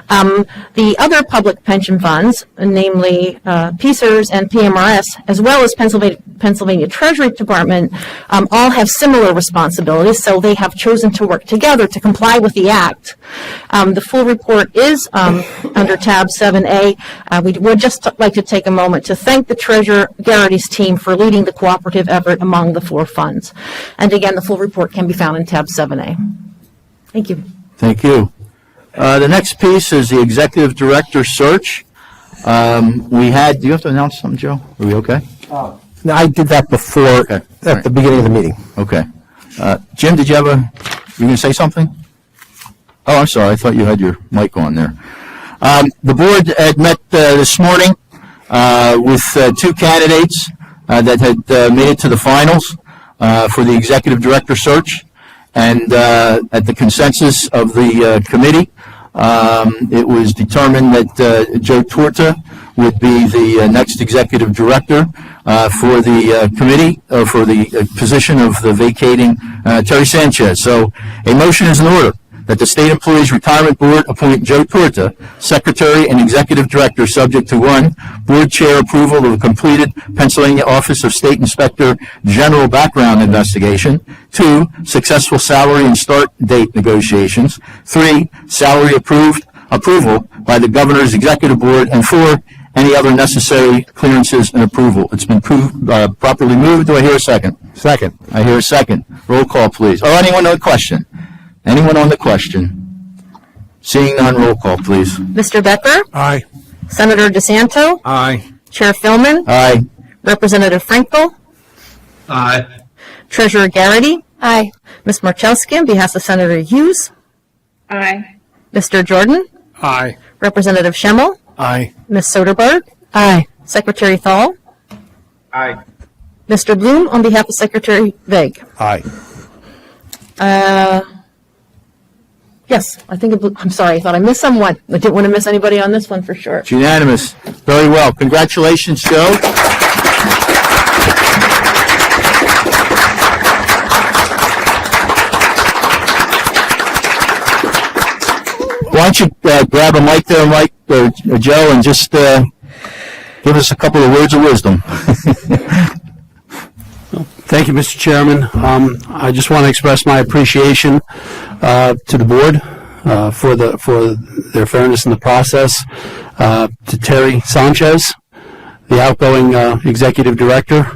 The other public pension funds, namely PSERS and PMRS, as well as Pennsylvania Treasury Department, all have similar responsibilities, so they have chosen to work together to comply with the Act. The full report is under tab 7A. We would just like to take a moment to thank the Treasurer Garrity's team for leading the cooperative effort among the 4 funds. And again, the full report can be found in tab 7A. Thank you. Thank you. The next piece is the executive director search. Do you have to announce something, Joe? Are we okay? No, I did that before, at the beginning of the meeting. Okay. Jim, you going to say something? Oh, I'm sorry. I thought you had your mic on there. The board had met this morning with 2 candidates that had made it to the finals for the executive director search. And at the consensus of the committee, it was determined that Joe Torta would be the next executive director for the committee, or for the position of the vacating Terry Sanchez. So a motion is in order that the State Employees Retirement Board appoint Joe Torta, Secretary and Executive Director, subject to 1, Board Chair approval of a completed Pennsylvania Office of State Inspector General background investigation, 2, successful salary and start date negotiations, 3, salary approval by the Governor's Executive Board, and 4, any other necessary clearances and approval. It's been properly moved. Do I hear a second? Second. I hear a second. Roll call, please. Oh, anyone on the question? Anyone on the question? Seeing none, roll call, please. Mr. Becker? Aye. Senator DeSanto? Aye. Chair Philman? Aye. Representative Frankel? Aye. Treasurer Garrity? Aye. Ms. Marchewski, on behalf of Senator Hughes? Aye. Mr. Jordan? Aye. Representative Schemmel? Aye. Ms. Soderberg? Aye. Secretary Thal? Aye. Mr. Bloom, on behalf of Secretary Vague? Aye. Yes, I'm sorry, I thought I missed someone. I didn't want to miss anybody on this one for sure. It's unanimous. Very well. Congratulations, Joe. Why don't you grab a mic there, Mike, or Joe, and just give us a couple of words of wisdom. Thank you, Mr. Chairman. I just want to express my appreciation to the board for their fairness in the process. To Terry Sanchez, the outgoing executive director,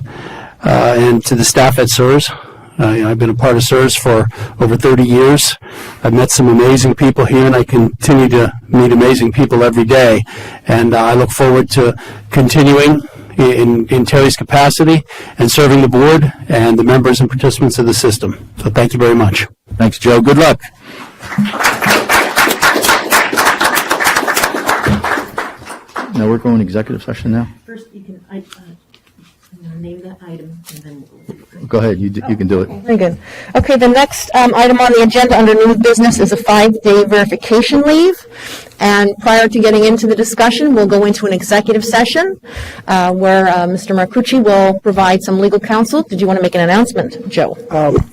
and to the staff at SERS. I've been a part of SERS for over 30 years. I've met some amazing people here, and I continue to meet amazing people every day. And I look forward to continuing in Terry's capacity and serving the board and the members and participants of the system. So thank you very much. Thanks, Joe. Good luck. Now we're going executive session now? First, I'm going to name that item, and then we'll Go ahead. You can do it. Very good. Okay, the next item on the agenda under new business is a 5-day verification leave. And prior to getting into the discussion, we'll go into an executive session where Mr. Marcucci will provide some legal counsel. Did you want to make an announcement, Joe?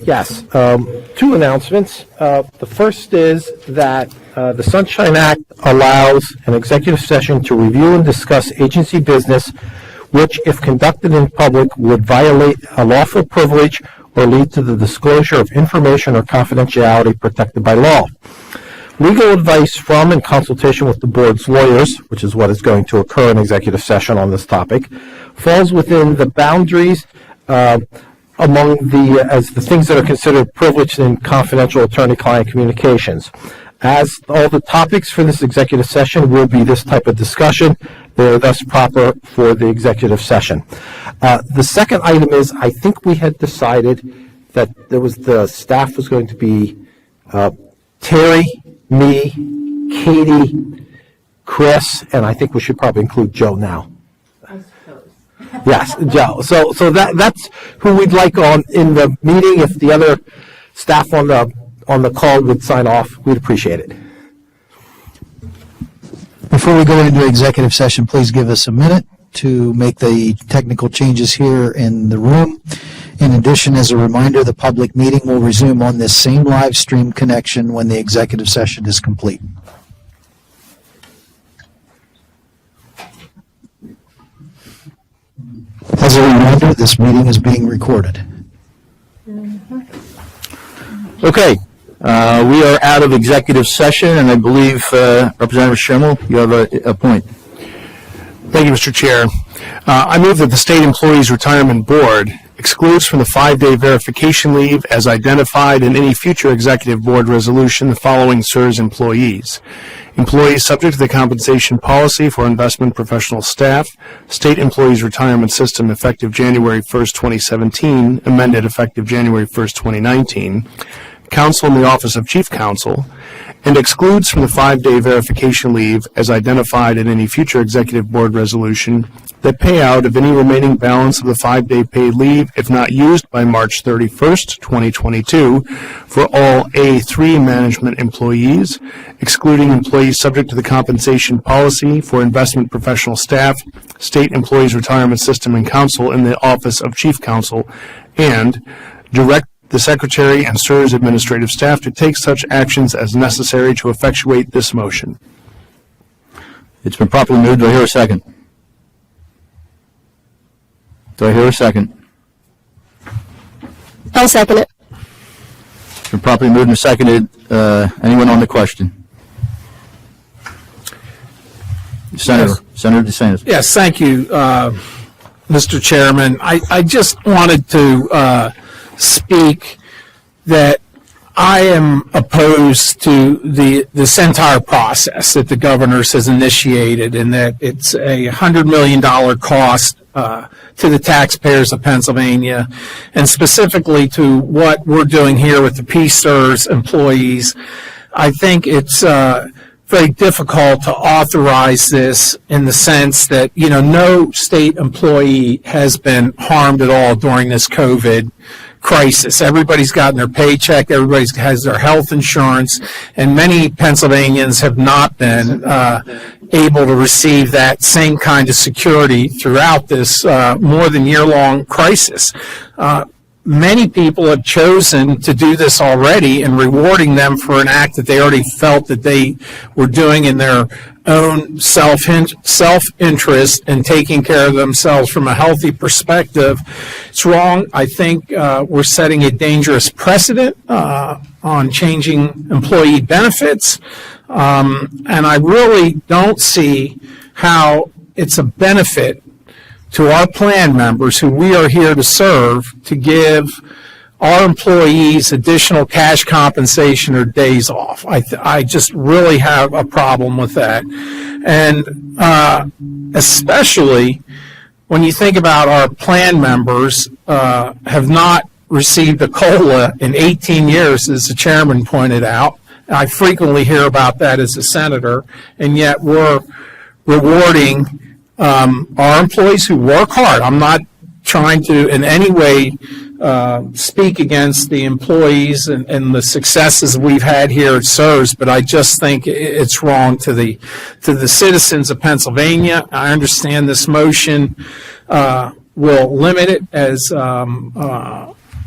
Yes. 2 announcements. The first is that the Sunshine Act allows an executive session to review and discuss agency business which, if conducted in public, would violate a lawful privilege or lead to the disclosure of information or confidentiality protected by law. Legal advice from and consultation with the board's lawyers, which is what is going to occur in executive session on this topic, falls within the boundaries among the things that are considered privileged and confidential attorney-client communications. As all the topics for this executive session will be this type of discussion, they are thus proper for the executive session. The second item is, I think we had decided that the staff was going to be Terry, me, Katie, Chris, and I think we should probably include Joe now. I suppose. Yes, Joe. So that's who we'd like on in the meeting. If the other staff on the call would sign off, we'd appreciate it. Before we go into executive session, please give us a minute to make the technical changes here in the room. In addition, as a reminder, the public meeting will resume on this same live stream connection when the executive session is complete. As a reminder, this meeting is being recorded. Okay, we are out of executive session, and I believe Representative Schimmel, you have a point. Thank you, Mr. Chair. I move that the State Employees Retirement Board excludes from the 5-day verification leave as identified in any future Executive Board resolution the following SERS employees. Employees subject to the compensation policy for investment professional staff, State Employees Retirement System effective January 1st, 2017, amended effective January 1st, 2019, Counsel in the Office of Chief Counsel, and excludes from the 5-day verification leave as identified in any future Executive Board resolution the payout of any remaining balance of the 5-day paid leave if not used by March 31st, 2022 for all A3 management employees, excluding employees subject to the compensation policy for investment professional staff, State Employees Retirement System and Counsel in the Office of Chief Counsel, and direct the Secretary and SERS administrative staff to take such actions as necessary to effectuate this motion. It's been properly moved. Do I hear a second? Do I hear a second? I'll second it. It's been properly moved and seconded. Anyone on the question? Senator DeSantis. Yes, thank you, Mr. Chairman. I just wanted to speak that I am opposed to this entire process that the governor has initiated, and that it's a $100 million cost to the taxpayers of Pennsylvania, and specifically to what we're doing here with the PSERS employees. I think it's very difficult to authorize this in the sense that, no state employee has been harmed at all during this COVID crisis. Everybody's gotten their paycheck, everybody has their health insurance, and many Pennsylvanians have not been able to receive that same kind of security throughout this more than year-long crisis. Many people have chosen to do this already, and rewarding them for an act that they already felt that they were doing in their own self-interest and taking care of themselves from a healthy perspective. It's wrong. I think we're setting a dangerous precedent on changing employee benefits, and I really don't see how it's a benefit to our plan members who we are here to serve to give our employees additional cash compensation or days off. I just really have a problem with that. And especially when you think about our plan members have not received a COLA in 18 years, as the chairman pointed out. I frequently hear about that as a senator, and yet we're rewarding our employees who work hard. I'm not trying to in any way speak against the employees and the successes we've had here at SERS, but I just think it's wrong to the citizens of Pennsylvania. I understand this motion will limit it, as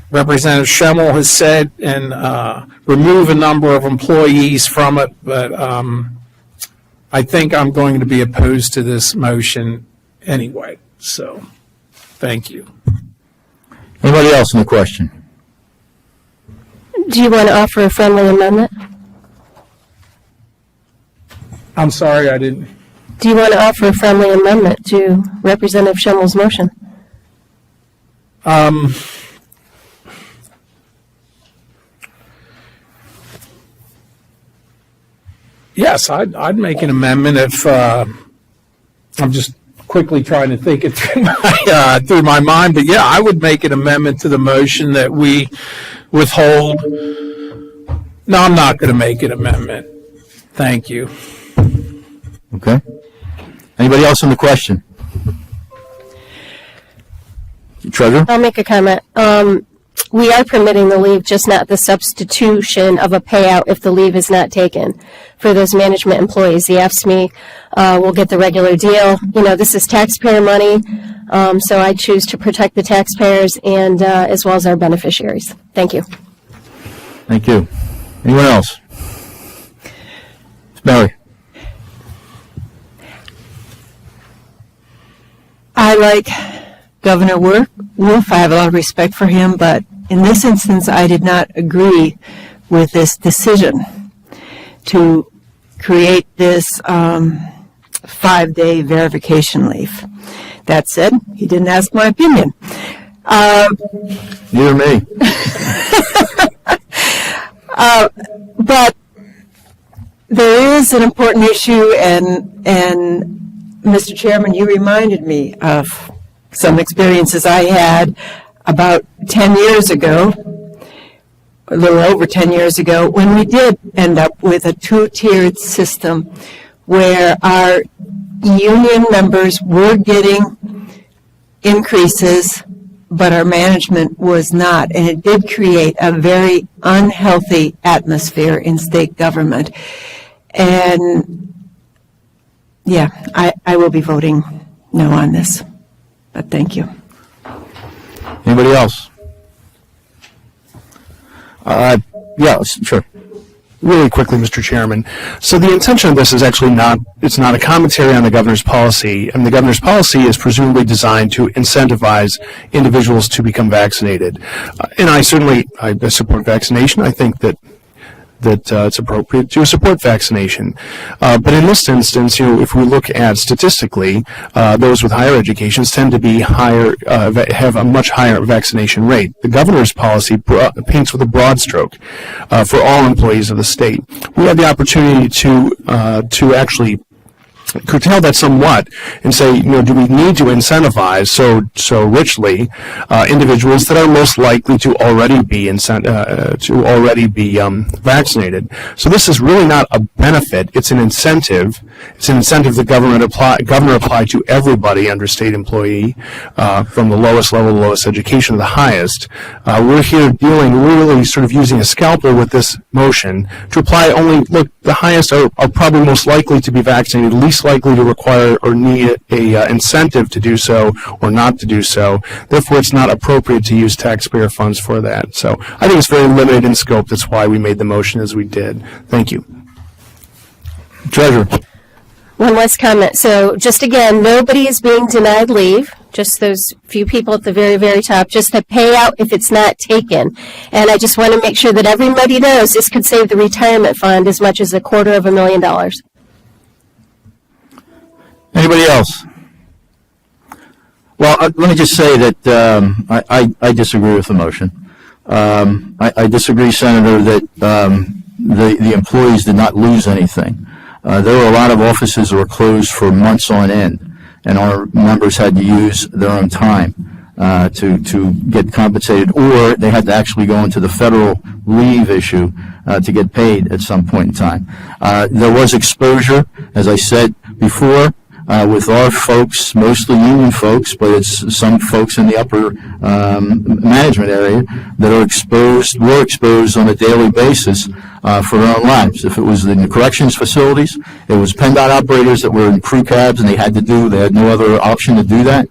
Representative Schimmel has said, and remove a number of employees from it, but I think I'm going to be opposed to this motion anyway. So, thank you. Anybody else on the question? Do you want to offer a friendly amendment? I'm sorry, I didn't. Do you want to offer a friendly amendment to Representative Schimmel's motion? Yes, I'd make an amendment if I'm just quickly trying to think it through my mind. But yeah, I would make an amendment to the motion that we withhold. No, I'm not going to make an amendment. Thank you. Okay. Anybody else on the question? Treasurer? I'll make a comment. We are permitting the leave, just not the substitution of a payout if the leave is not taken for those management employees. The AFSCME will get the regular deal. This is taxpayer money, so I choose to protect the taxpayers and as well as our beneficiaries. Thank you. Thank you. Anyone else? Mary. I, like Governor Wolf. I have a lot of respect for him, but in this instance, I did not agree with this decision to create this 5-day verification leave. That said, he didn't ask my opinion. Neither me. But there is an important issue, and Mr. Chairman, you reminded me of some experiences I had about 10 years ago, a little over 10 years ago, when we did end up with a two-tiered system where our union members were getting increases, but our management was not. And it did create a very unhealthy atmosphere in state government. And yeah, I will be voting no on this, but thank you. Anybody else? Yeah, sure. Really quickly, Mr. Chairman. So the intention of this is actually it's not a commentary on the governor's policy, and the governor's policy is presumably designed to incentivize individuals to become vaccinated. And I support vaccination. I think that it's appropriate to support vaccination. But in this instance, if we look at statistically, those with higher educations tend to be higher, have a much higher vaccination rate. The governor's policy paints with a broad stroke for all employees of the state. We have the opportunity to actually curtail that somewhat and say, do we need to incentivize so richly individuals that are most likely to already be vaccinated? So this is really not a benefit; it's an incentive. It's an incentive the governor applied to everybody under state employee, from the lowest level, the lowest education, to the highest. We're here really sort of using a scalpel with this motion to apply only. Look, the highest are probably most likely to be vaccinated, least likely to require or need a incentive to do so or not to do so. Therefore, it's not appropriate to use taxpayer funds for that. So I think it's very limited in scope. That's why we made the motion as we did. Thank you. Treasurer. One last comment. So just again, nobody is being denied leave. Just those few people at the very, very top. Just the payout if it's not taken. And I just want to make sure that everybody knows this could save the retirement fund as much as $250,000. Anybody else? Well, let me just say that I disagree with the motion. I disagree, Senator, that the employees did not lose anything. There were a lot of offices that were closed for months on end, and our members had to use their own time to get compensated, or they had to actually go into the federal leave issue to get paid at some point in time. There was exposure, as I said before, with our folks, mostly union folks, but it's some folks in the upper management area that were exposed on a daily basis for their own lives. If it was in the corrections facilities, it was PennDOT operators that were in crew cabs and they had no other option to do that.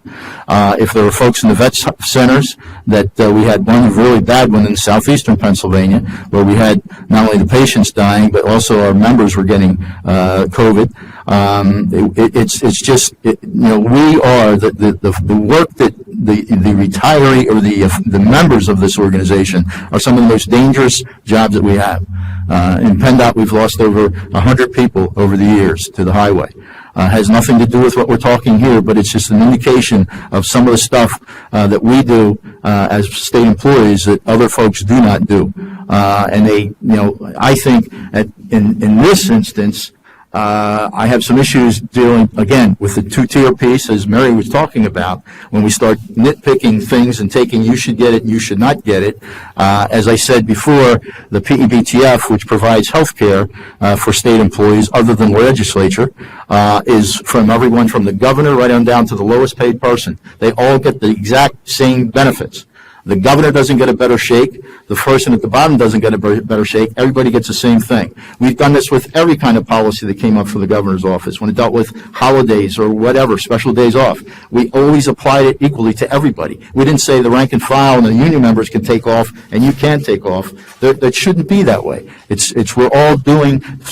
If there were folks in the vet centers, that we had one really bad one in southeastern Pennsylvania, where we had not only the patients dying, but also our members were getting COVID. It's just, we are the work that the retiree or the members of this organization are some of the most dangerous jobs that we have. In PennDOT, we've lost over 100 people over the years to the highway. Has nothing to do with what we're talking here, but it's just an indication of some of the stuff that we do as state employees that other folks do not do. And they, I think in this instance, I have some issues dealing, again, with the two-tier piece, as Mary was talking about, when we start nitpicking things and taking you should get it, you should not get it. As I said before, the PEBTF, which provides health care for state employees other than the legislature, is from everyone from the governor right on down to the lowest paid person. They all get the exact same benefits. The governor doesn't get a better shake. The person at the bottom doesn't get a better shake. Everybody gets the same thing. We've done this with every kind of policy that came up from the governor's office. When it dealt with holidays or whatever, special days off, we always applied it equally to everybody. We didn't say the rank and file and the union members can take off and you can't take off. That shouldn't be that way.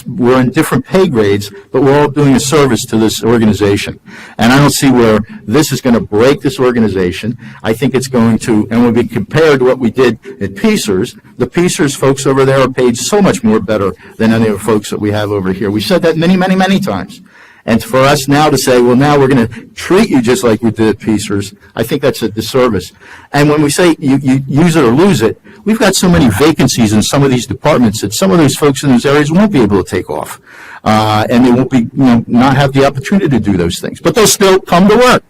We're in different pay grades, but we're all doing a service to this organization. And I don't see where this is going to break this organization. I think it's going to, and when we compare to what we did at Peacers, the Peacers folks over there are paid so much more better than any of the folks that we have over here. We said that many, many, many times. And for us now to say, well, now we're going to treat you just like we did at Peacers, I think that's a disservice. And when we say you use it or lose it, we've got so many vacancies in some of these departments that some of those folks in those areas won't be able to take off. And they won't be, not have the opportunity to do those things. But they'll still come to work.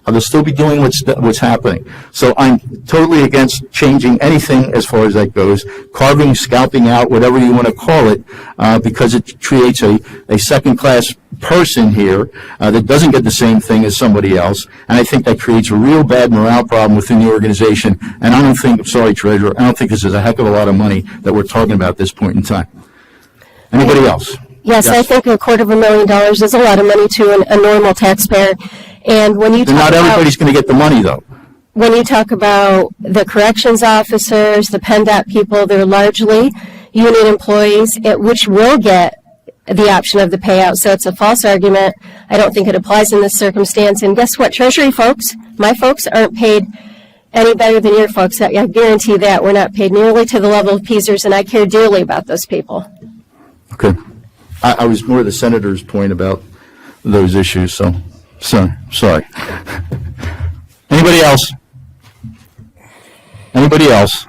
They'll still be doing what's happening. So I'm totally against changing anything as far as that goes, carving, scalping out, whatever you want to call it, because it creates a second-class person here that doesn't get the same thing as somebody else. And I think that creates a real bad morale problem within the organization. And I don't think, sorry, Treasurer, I don't think this is a heck of a lot of money that we're talking about at this point in time. Anybody else? Yes, I think $250,000 is a lot of money to a normal taxpayer. And when you talk not everybody's going to get the money, though. When you talk about the corrections officers, the PennDOT people, they're largely union employees, which will get the option of the payout. So it's a false argument. I don't think it applies in this circumstance. And guess what? Treasury folks, my folks, aren't paid any better than your folks. I guarantee that. We're not paid nearly to the level of Peacers, and I care dearly about those people. Okay. I was more the senator's point about those issues, so sorry. Anybody else? Anybody else?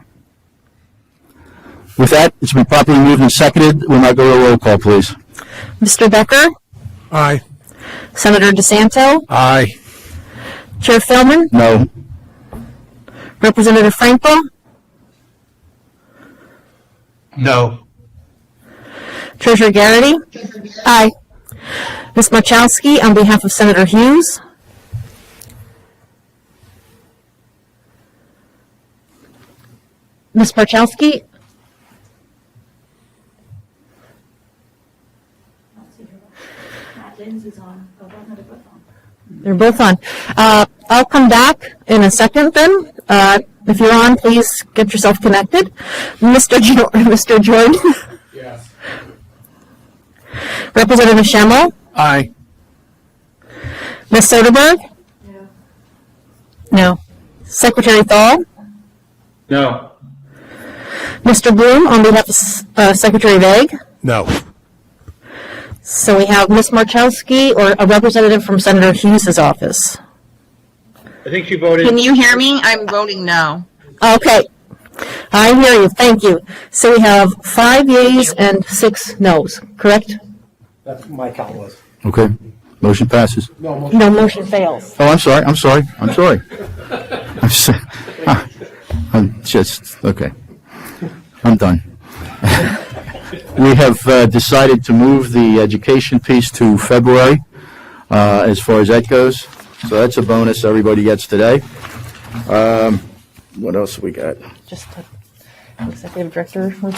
With that, it's been properly moved and seconded. We might go to a roll call, please. Mr. Becker? Aye. Senator DeSanto? Aye. Chair Philman? No. Representative Frankel? No. Treasurer Garrity? Aye. Ms. Marchowski, on behalf of Senator Hughes? Ms. Marchowski? They're both on. I'll come back in a second then. If you're on, please get yourself connected. Mr. Jordan? Yes. Representative Schemmel? Aye. Ms. Soderberg? No. Secretary Thal? No. Mr. Bloom, on behalf of Secretary Vague? No. So we have Ms. Marchowski or a representative from Senator Hughes' office. I think she voted. Can you hear me? I'm voting no. Okay. I hear you. Thank you. So we have 5 yeas and 6 noes, correct? That's my count was. Okay. Motion passes. No, motion fails. Oh, I'm sorry. I'm just, okay. I'm done. We have decided to move the education piece to February as far as that goes. So that's a bonus everybody gets today. What else we got? Just the executive director report.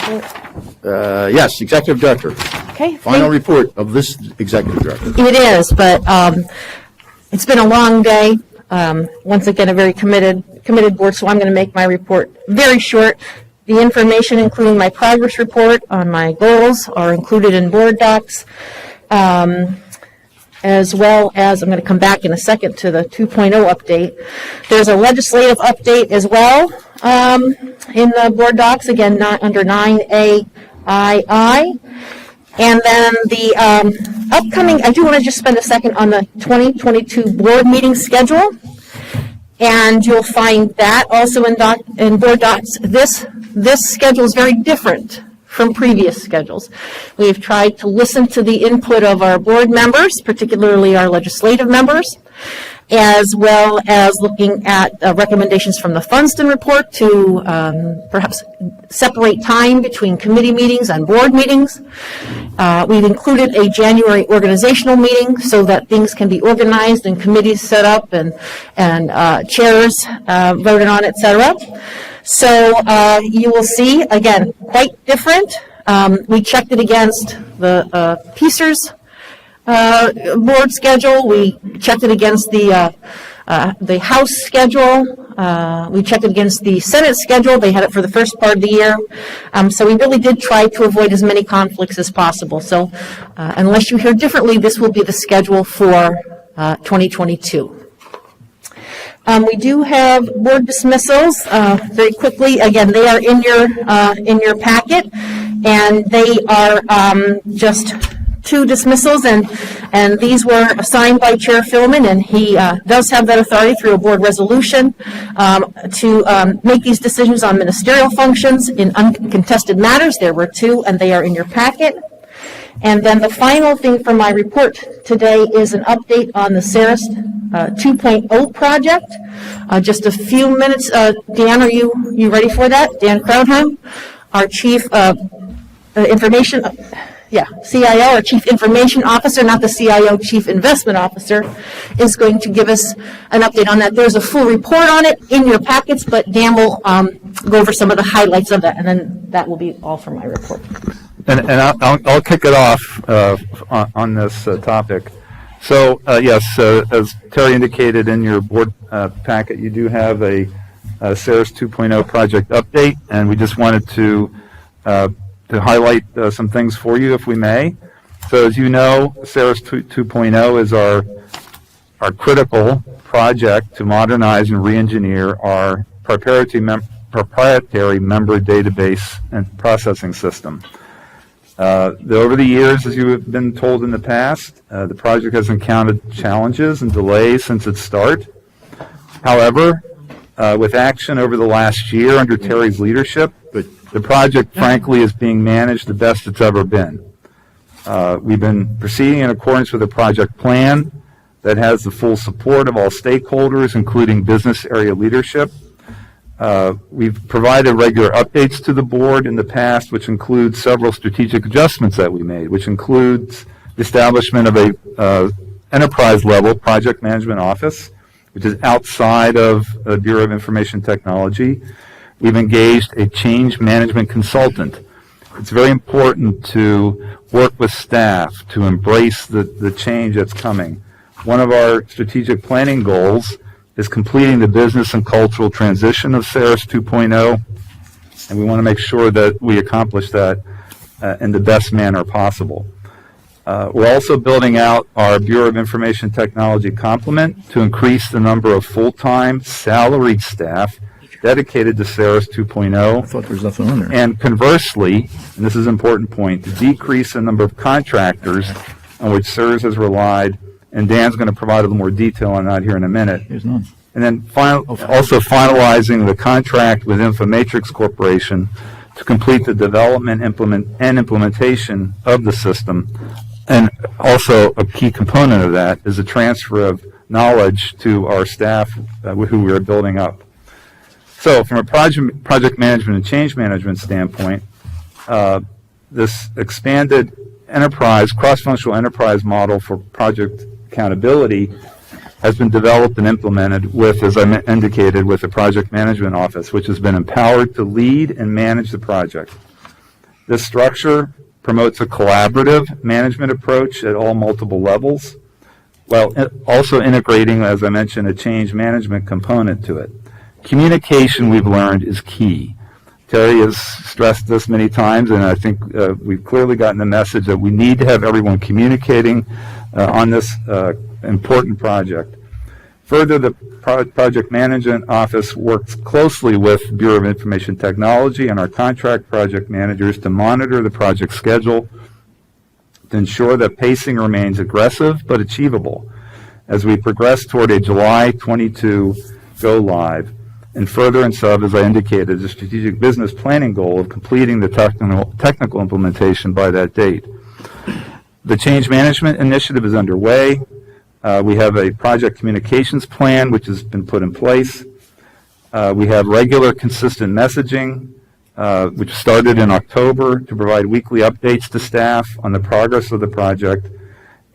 Yes, executive director. Okay. Final report of this executive director. It is, but it's been a long day. Once again, a very committed board, so I'm going to make my report very short. The information, including my progress report on my goals, are included in board docs, as well as, I'm going to come back in a second to the 2.0 update. There's a legislative update as well in the board docs, again, not under 9AII. And then the upcoming, I do want to just spend a second on the 2022 board meeting schedule. And you'll find that also in board docs. This schedule is very different from previous schedules. We've tried to listen to the input of our board members, particularly our legislative members, as well as looking at recommendations from the Funston report to perhaps separate time between committee meetings and board meetings, We've included a January organizational meeting so that things can be organized and committees set up and chairs voted on, et cetera. So you will see, again, quite different. We checked it against the PCERS board schedule. We checked it against the House schedule. We checked it against the Senate schedule. They had it for the first part of the year. So we really did try to avoid as many conflicts as possible. So unless you hear differently, this will be the schedule for 2022. We do have board dismissals very quickly. Again, they are in your packet, and they are just 2 dismissals, and these were assigned by Chair Philman, and he does have that authority through a board resolution to make these decisions on ministerial functions in uncontested matters. There were 2, and they are in your packet. And then the final thing for my report today is an update on the SARIS 2.0 project. Just a few minutes. Dan, are you ready for that? Dan Krautheim, our Chief Information, CIO, or Chief Information Officer, not the CIO, Chief Investment Officer, is going to give us an update on that. There's a full report on it in your packets, but Dan will go over some of the highlights of that, and then that will be all for my report. And I'll kick it off on this topic. So, yes, as Terry indicated in your board packet, you do have a SARIS 2.0 project update, and we just wanted to highlight some things for you, if we may. So, as you know, SARIS 2.0 is our critical project to modernize and re-engineer our proprietary member database and processing system. Over the years, as you have been told in the past, the project has encountered challenges and delays since its start. However, with action over the last year under Terry's leadership, the project, frankly, is being managed the best it's ever been. We've been proceeding in accordance with a project plan that has the full support of all stakeholders, including business area leadership. We've provided regular updates to the board in the past, which includes several strategic adjustments that we made, which includes the establishment of a enterprise-level project management office, which is outside of the Bureau of Information Technology. We've engaged a change management consultant. It's very important to work with staff to embrace the change that's coming. One of our strategic planning goals is completing the business and cultural transition of SARIS 2.0, and we want to make sure that we accomplish that in the best manner possible. We're also building out our Bureau of Information Technology complement to increase the number of full-time salaried staff dedicated to SARIS 2.0. I thought there was nothing on there. And conversely, and this is an important point, to decrease the number of contractors on which SARIS has relied. And Dan's going to provide a little more detail on that here in a minute. There's none. And then also finalizing the contract with Infomatrix Corporation to complete the development and implementation of the system. And also a key component of that is the transfer of knowledge to our staff who we are building up. So from a project management and change management standpoint, this expanded enterprise, cross-functional enterprise model for project accountability has been developed and implemented with, as I indicated, with the Project Management Office, which has been empowered to lead and manage the project. This structure promotes a collaborative management approach at all multiple levels, while also integrating, as I mentioned, a change management component to it. Communication, we've learned, is key. Terry has stressed this many times, and I think we've clearly gotten the message that we need to have everyone communicating on this important project. Further, the Project Management Office works closely with Bureau of Information Technology and our contract project managers to monitor the project schedule to ensure that pacing remains aggressive but achievable as we progress toward a July 22 go live. And further and sub, as I indicated, the strategic business planning goal of completing the technical implementation by that date. The change management initiative is underway. We have a project communications plan which has been put in place. We have regular consistent messaging which started in October, to provide weekly updates to staff on the progress of the project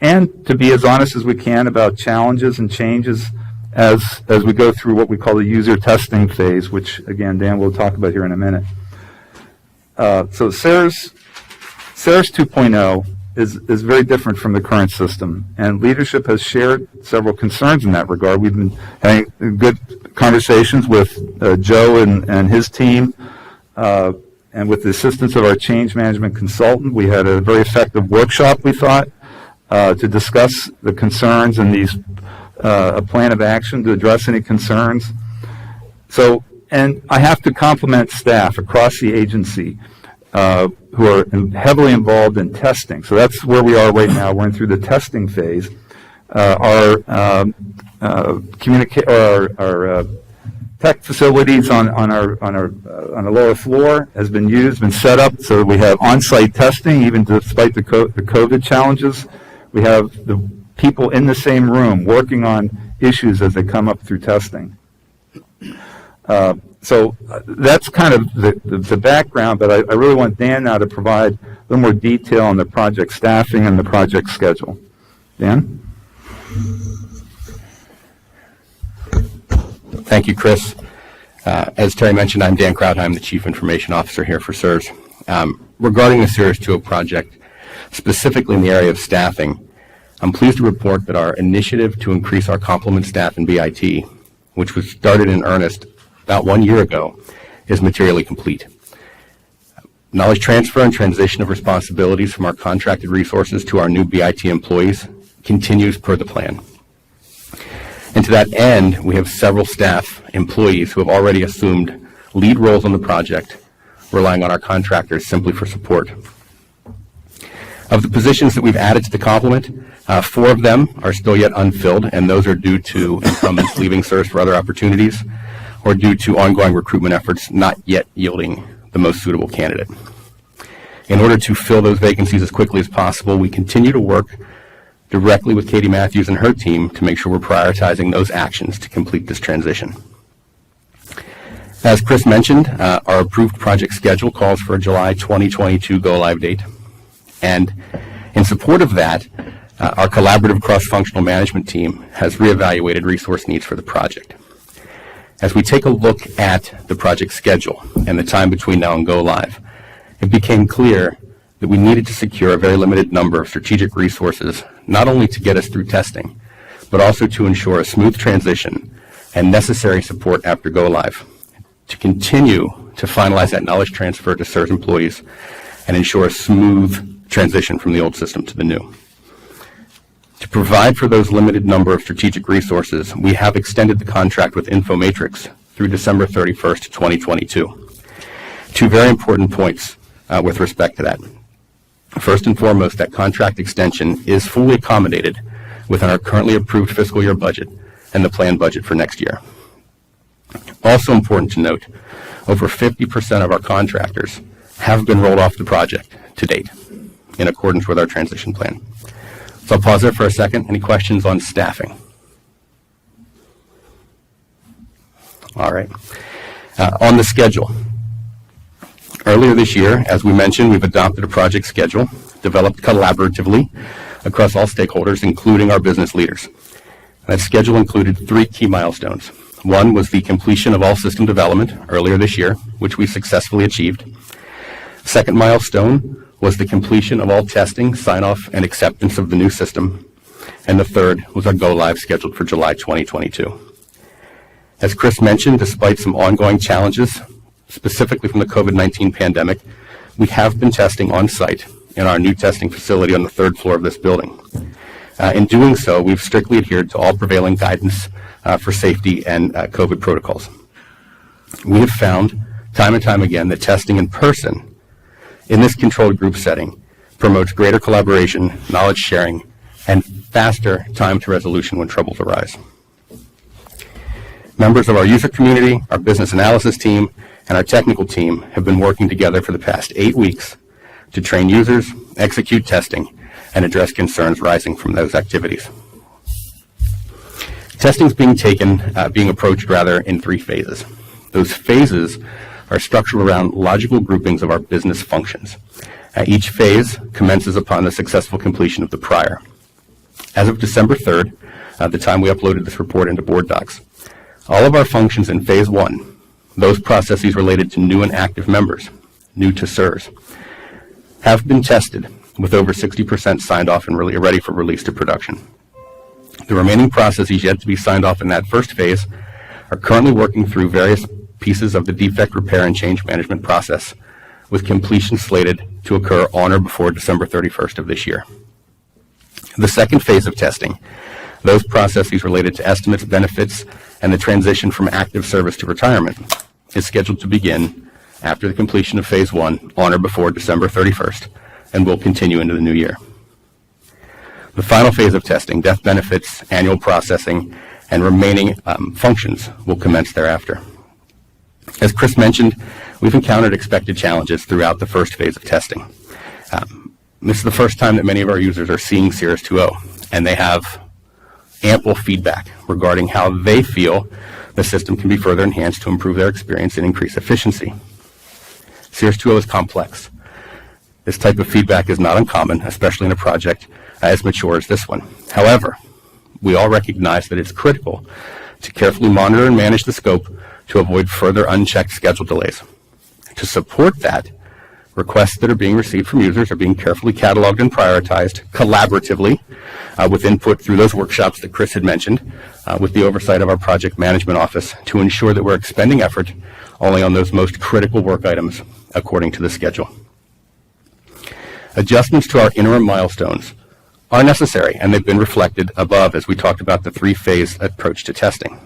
and to be as honest as we can about challenges and changes as we go through what we call the user testing phase, which, again, Dan will talk about here in a minute. So SARS 2.0 is very different from the current system, and leadership has shared several concerns in that regard. We've been having good conversations with Joe and his team, and with the assistance of our change management consultant. We had a very effective workshop, we thought, to discuss the concerns and a plan of action to address any concerns. So, and I have to compliment staff across the agency who are heavily involved in testing. So that's where we are right now. We're in through the testing phase. Our tech facilities on a lower floor has been used, been set up so that we have on-site testing, even despite the COVID challenges. We have the people in the same room working on issues as they come up through testing. So that's kind of the background, but I really want Dan now to provide a little more detail on the project staffing and the project schedule. Dan? Thank you, Chris. As Terry mentioned, I'm Dan Krautheim, the Chief Information Officer here for SERS. Regarding the SERS 2.0 project, specifically in the area of staffing, I'm pleased to report that our initiative to increase our complement staff in BIT, which was started in earnest about 1 year ago, is materially complete. Knowledge transfer and transition of responsibilities from our contracted resources to our new BIT employees continues per the plan. And to that end, we have several staff employees who have already assumed lead roles on the project, relying on our contractors simply for support. Of the positions that we've added to the complement, 4 of them are still yet unfilled, and those are due to incumbents leaving SERS for other opportunities or due to ongoing recruitment efforts not yet yielding the most suitable candidate. In order to fill those vacancies as quickly as possible, we continue to work directly with Katie Matthews and her team to make sure we're prioritizing those actions to complete this transition. As Chris mentioned, our approved project schedule calls for a July 2022 go-live date. And in support of that, our collaborative cross-functional management team has reevaluated resource needs for the project. As we take a look at the project schedule and the time between now and go-live, it became clear that we needed to secure a very limited number of strategic resources, not only to get us through testing, but also to ensure a smooth transition and necessary support after go-live, to continue to finalize that knowledge transfer to SERS employees and ensure a smooth transition from the old system to the new. To provide for those limited number of strategic resources, we have extended the contract with Infomatrix through December 31st, 2022. 2 very important points with respect to that. First and foremost, that contract extension is fully accommodated within our currently approved fiscal year budget and the planned budget for next year. Also important to note, over 50% of our contractors have been rolled off the project to date in accordance with our transition plan. So I'll pause there for a second. Any questions on staffing? All right. On the schedule. Earlier this year, as we mentioned, we've adopted a project schedule developed collaboratively across all stakeholders, including our business leaders. That schedule included 3 key milestones. One was the completion of all system development earlier this year, which we successfully achieved. Second milestone was the completion of all testing, sign-off, and acceptance of the new system. And the third was our go-live scheduled for July 2022. As Chris mentioned, despite some ongoing challenges, specifically from the COVID-19 pandemic, we have been testing on-site in our new testing facility on the 3rd floor of this building. In doing so, we've strictly adhered to all prevailing guidance for safety and COVID protocols. We have found time and time again that testing in person in this controlled group setting promotes greater collaboration, knowledge sharing, and faster time to resolution when troubles arise. Members of our user community, our business analysis team, and our technical team have been working together for the past 8 weeks to train users, execute testing, and address concerns rising from those activities. Testing is being approached in 3 phases. Those phases are structured around logical groupings of our business functions. Each phase commences upon the successful completion of the prior. As of December 3rd, the time we uploaded this report into board docs, all of our functions in phase 1, those processes related to new and active members, new to SIRS, have been tested with over 60% signed off and really ready for release to production. The remaining processes yet to be signed off in that first phase are currently working through various pieces of the defect repair and change management process, with completion slated to occur on or before December 31st of this year. The second phase of testing, those processes related to estimates, benefits, and the transition from active service to retirement, is scheduled to begin after the completion of phase 1 on or before December 31st, and will continue into the new year. The final phase of testing, death benefits, annual processing, and remaining functions will commence thereafter. As Chris mentioned, we've encountered expected challenges throughout the first phase of testing. This is the first time that many of our users are seeing Cirrus 2.0, and they have ample feedback regarding how they feel the system can be further enhanced to improve their experience and increase efficiency. Cirrus 2.0 is complex. This type of feedback is not uncommon, especially in a project as mature as this one. However, we all recognize that it's critical to carefully monitor and manage the scope to avoid further unchecked schedule delays. To support that, requests that are being received from users are being carefully cataloged and prioritized collaboratively with input through those workshops that Chris had mentioned, with the oversight of our project management office to ensure that we're expending effort only on those most critical work items according to the schedule. Adjustments to our interim milestones are necessary, and they've been reflected above as we talked about the 3-phase approach to testing.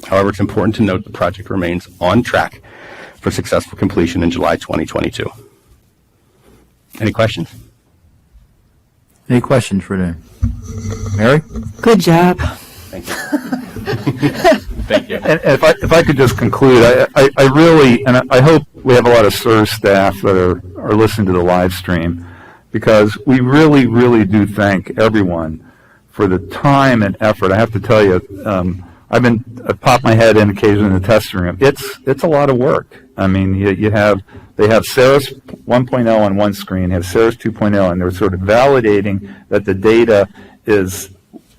However, it's important to note the project remains on track for successful completion in July 2022. Any questions? Any questions for them? Mary? Good job. Thank you. Thank you. And if I could just conclude, I really, and I hope we have a lot of SIRS staff that are listening to the live stream, because we really, really do thank everyone for the time and effort. I have to tell you, I pop my head in occasionally in the testing room. It's a lot of work. I mean, they have Cirrus 1.0 on one screen, have Cirrus 2.0, and they're sort of validating that the data is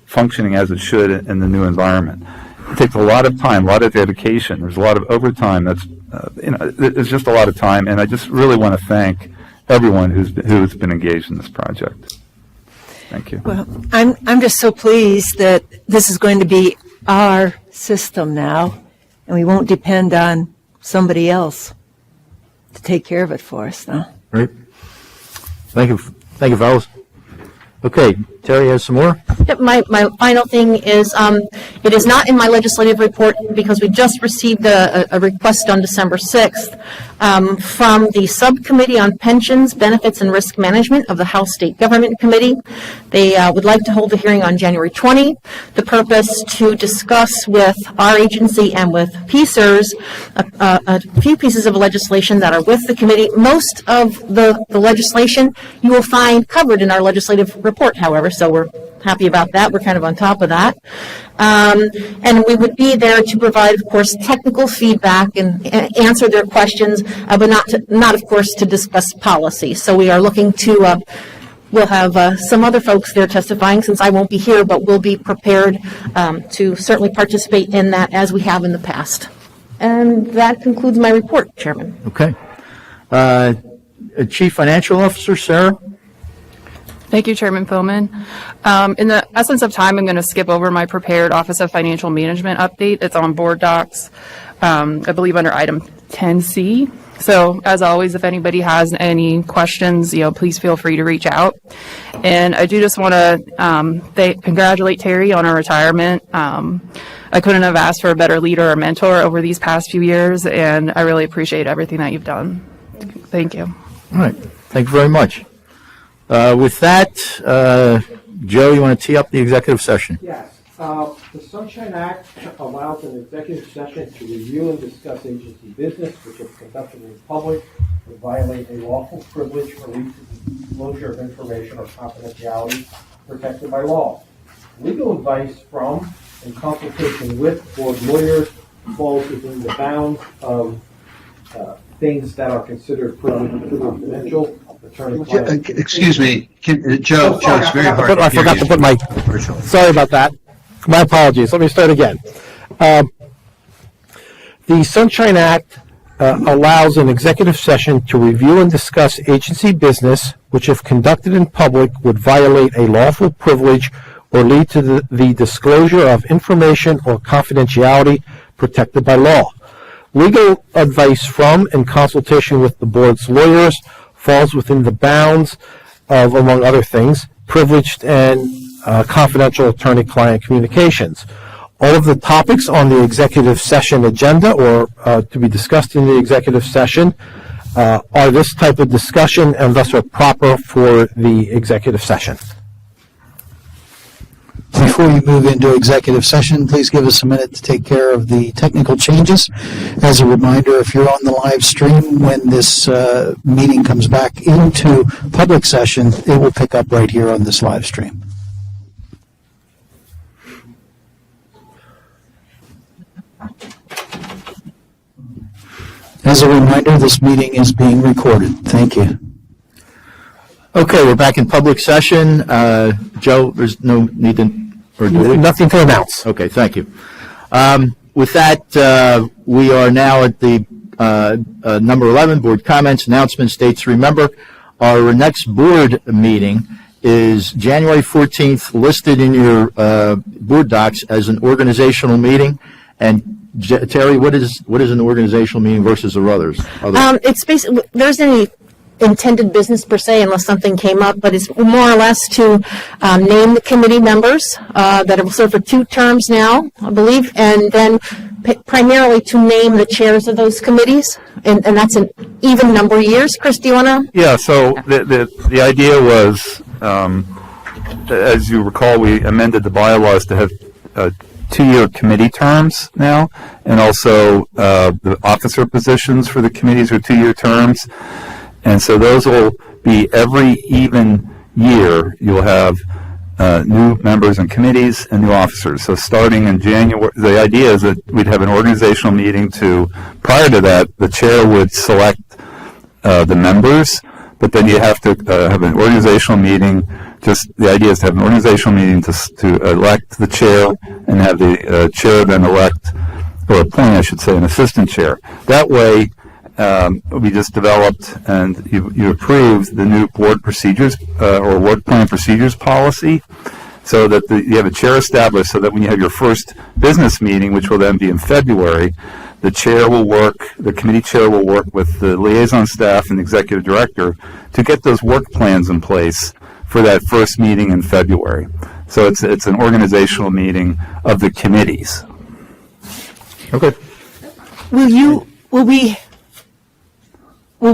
functioning as it should in the new environment. It takes a lot of time, a lot of dedication. There's a lot of overtime. It's just a lot of time, and I just really want to thank everyone who's been engaged in this project. Thank you. Well, I'm just so pleased that this is going to be our system now, and we won't depend on somebody else to take care of it for us now. Right. Thank you, fellas. Okay, Terry has some more? Yep, my final thing is, it is not in my legislative report because we just received a request on December 6th from the Subcommittee on Pensions, Benefits, and Risk Management of the House State Government Committee. They would like to hold a hearing on January 20. The purpose to discuss with our agency and with PSERS a few pieces of legislation that are with the committee. Most of the legislation you will find covered in our legislative report, however, so we're happy about that. We're kind of on top of that. And we would be there to provide, of course, technical feedback and answer their questions, but not, of course, to discuss policy. So we are looking to, we'll have some other folks there testifying since I won't be here, but we'll be prepared to certainly participate in that as we have in the past. And that concludes my report, Chairman. Okay. Chief Financial Officer, Sarah? Thank you, Chairman Philman. In the essence of time, I'm going to skip over my prepared Office of Financial Management update. It's on board docs, I believe under item 10C. So as always, if anybody has any questions, please feel free to reach out. And I do just want to congratulate Terry on her retirement. I couldn't have asked for a better leader or mentor over these past few years, and I really appreciate everything that you've done. Thank you. All right. Thank you very much. With that, Joe, you want to tee up the executive session? Yes. The Sunshine Act allows an executive session to review and discuss agency business which is conducted in public would violate a lawful privilege or lead to the disclosure of information or confidentiality protected by law. Legal advice from and consultation with board lawyers falls within the bounds of things that are considered confidential. Excuse me, Joe, it's very hard. I forgot to put my, sorry about that. My apologies. Let me start again. The Sunshine Act allows an executive session to review and discuss agency business, which if conducted in public would violate a lawful privilege or lead to the disclosure of information or confidentiality protected by law. Legal advice from and consultation with the board's lawyers falls within the bounds of, among other things, privileged and confidential attorney-client communications. All of the topics on the executive session agenda or to be discussed in the executive session are this type of discussion and thus are proper for the executive session. Before you move into executive session, please give us a minute to take care of the technical changes. As a reminder, if you're on the live stream, when this meeting comes back into public session, it will pick up right here on this live stream. As a reminder, this meeting is being recorded. Thank you. Okay, we're back in public session. Joe, there's no need to, or do we? Nothing to announce. Okay, thank you. With that, we are now at the number 11, board comments, announcements, dates to remember. Our next board meeting is January 14th, listed in your board docs as an organizational meeting. And Terry, what is an organizational meeting versus the others? It's basically, there's any intended business per se unless something came up, but it's more or less to name the committee members that have served for 2 terms now, I believe, and then primarily to name the chairs of those committees, and that's an even number of years. Chris, do you want to? Yeah, so the idea was, as you recall, we amended the bylaws to have 2-year committee terms now, and also the officer positions for the committees are 2-year terms. And so those will be every even year, you'll have new members and committees and new officers. So starting in January, the idea is that we'd have an organizational meeting prior to that, the chair would select the members, but then you have to have an organizational meeting. The idea is to have an organizational meeting to elect the chair and have the chair then elect, or appoint, I should say, an assistant chair. That way, we just developed and you approved the new board procedures or work plan procedures policy, so that you have a chair established, so that when you have your first business meeting, which will then be in February, the committee chair will work with the liaison staff and the executive director to get those work plans in place for that first meeting in February. So it's an organizational meeting of the committees. Okay. Will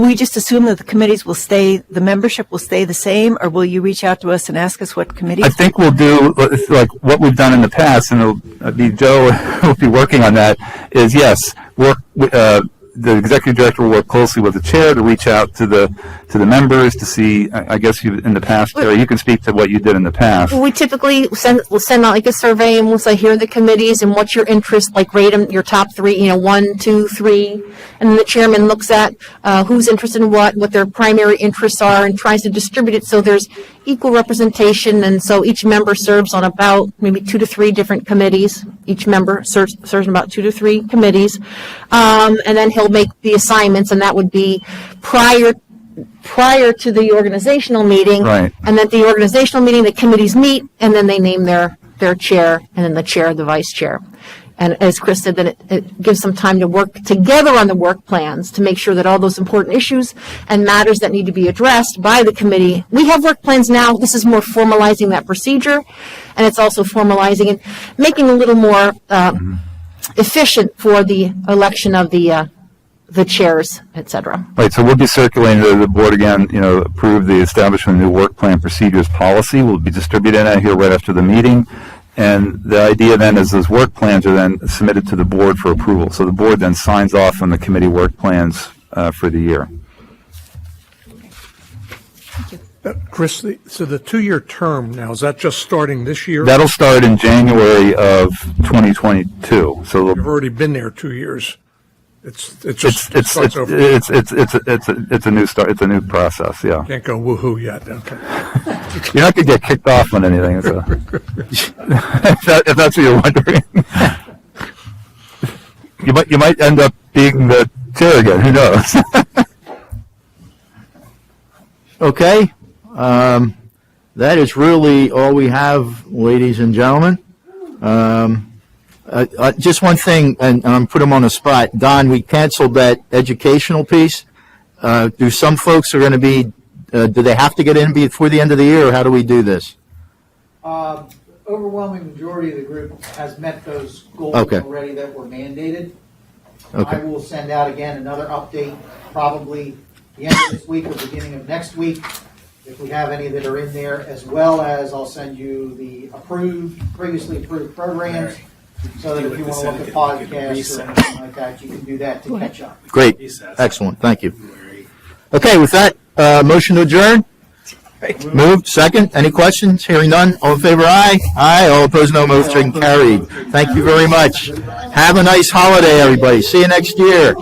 we just assume that the committees will stay, the membership will stay the same, or will you reach out to us and ask us what committees? I think we'll do like what we've done in the past, and it'll be Joe will be working on that. Is yes, the executive director will work closely with the chair to reach out to the members to see. I guess in the past, Terry, you can speak to what you did in the past. We typically we'll send out like a survey, and we'll say, here are the committees and what's your interest, like rate them, your top 3, 1, 2, 3, and then the chairman looks at who's interested in what their primary interests are, and tries to distribute it so there's equal representation, and so each member serves on about maybe 2 to 3 different committees. Each member serves on about 2 to 3 committees, and then he'll make the assignments, and that would be prior to the organizational meeting. Right. And at the organizational meeting, the committees meet, and then they name their chair, and then the chair, the vice chair. And as Chris said, then it gives some time to work together on the work plans to make sure that all those important issues and matters that need to be addressed by the committee. We have work plans now. This is more formalizing that procedure, and it's also formalizing and making a little more efficient for the election of the chairs, et cetera. Right, so we'll be circulating to the board again, approve the establishment of the new work plan procedures policy. We'll be distributing that here right after the meeting. And the idea then is those work plans are then submitted to the board for approval. So the board then signs off on the committee work plans for the year. Chris, so the 2-year term now, is that just starting this year? That'll start in January of 2022. So you've already been there 2 years. It just It's starts over. it's a new start. It's a new process. Yeah. Can't go woohoo yet. Okay. You're not going to get kicked off on anything. It's if that's what you're wondering. You might end up being the chair again. Who knows? Okay. That is really all we have, ladies and gentlemen. Just one thing, and I'm put them on the spot. Don, we canceled that educational piece. Do some folks are going to be, do they have to get in before the end of the year, or how do we do this? Overwhelming majority of the group has met those goals Okay. already that were mandated. Okay. I will send out again another update, probably the end of this week or beginning of next week, if we have any that are in there, as well as I'll send you the previously approved programs, so that if you want to look at podcasts or anything like that, you can do that to catch up. Great. Excellent. Thank you. Okay, with that, motion to adjourn? Moved. Second. Any questions? Hearing none. All in favor, aye. Aye. All opposed, no. Motion carried. Thank you very much. Have a nice holiday, everybody. See you next year.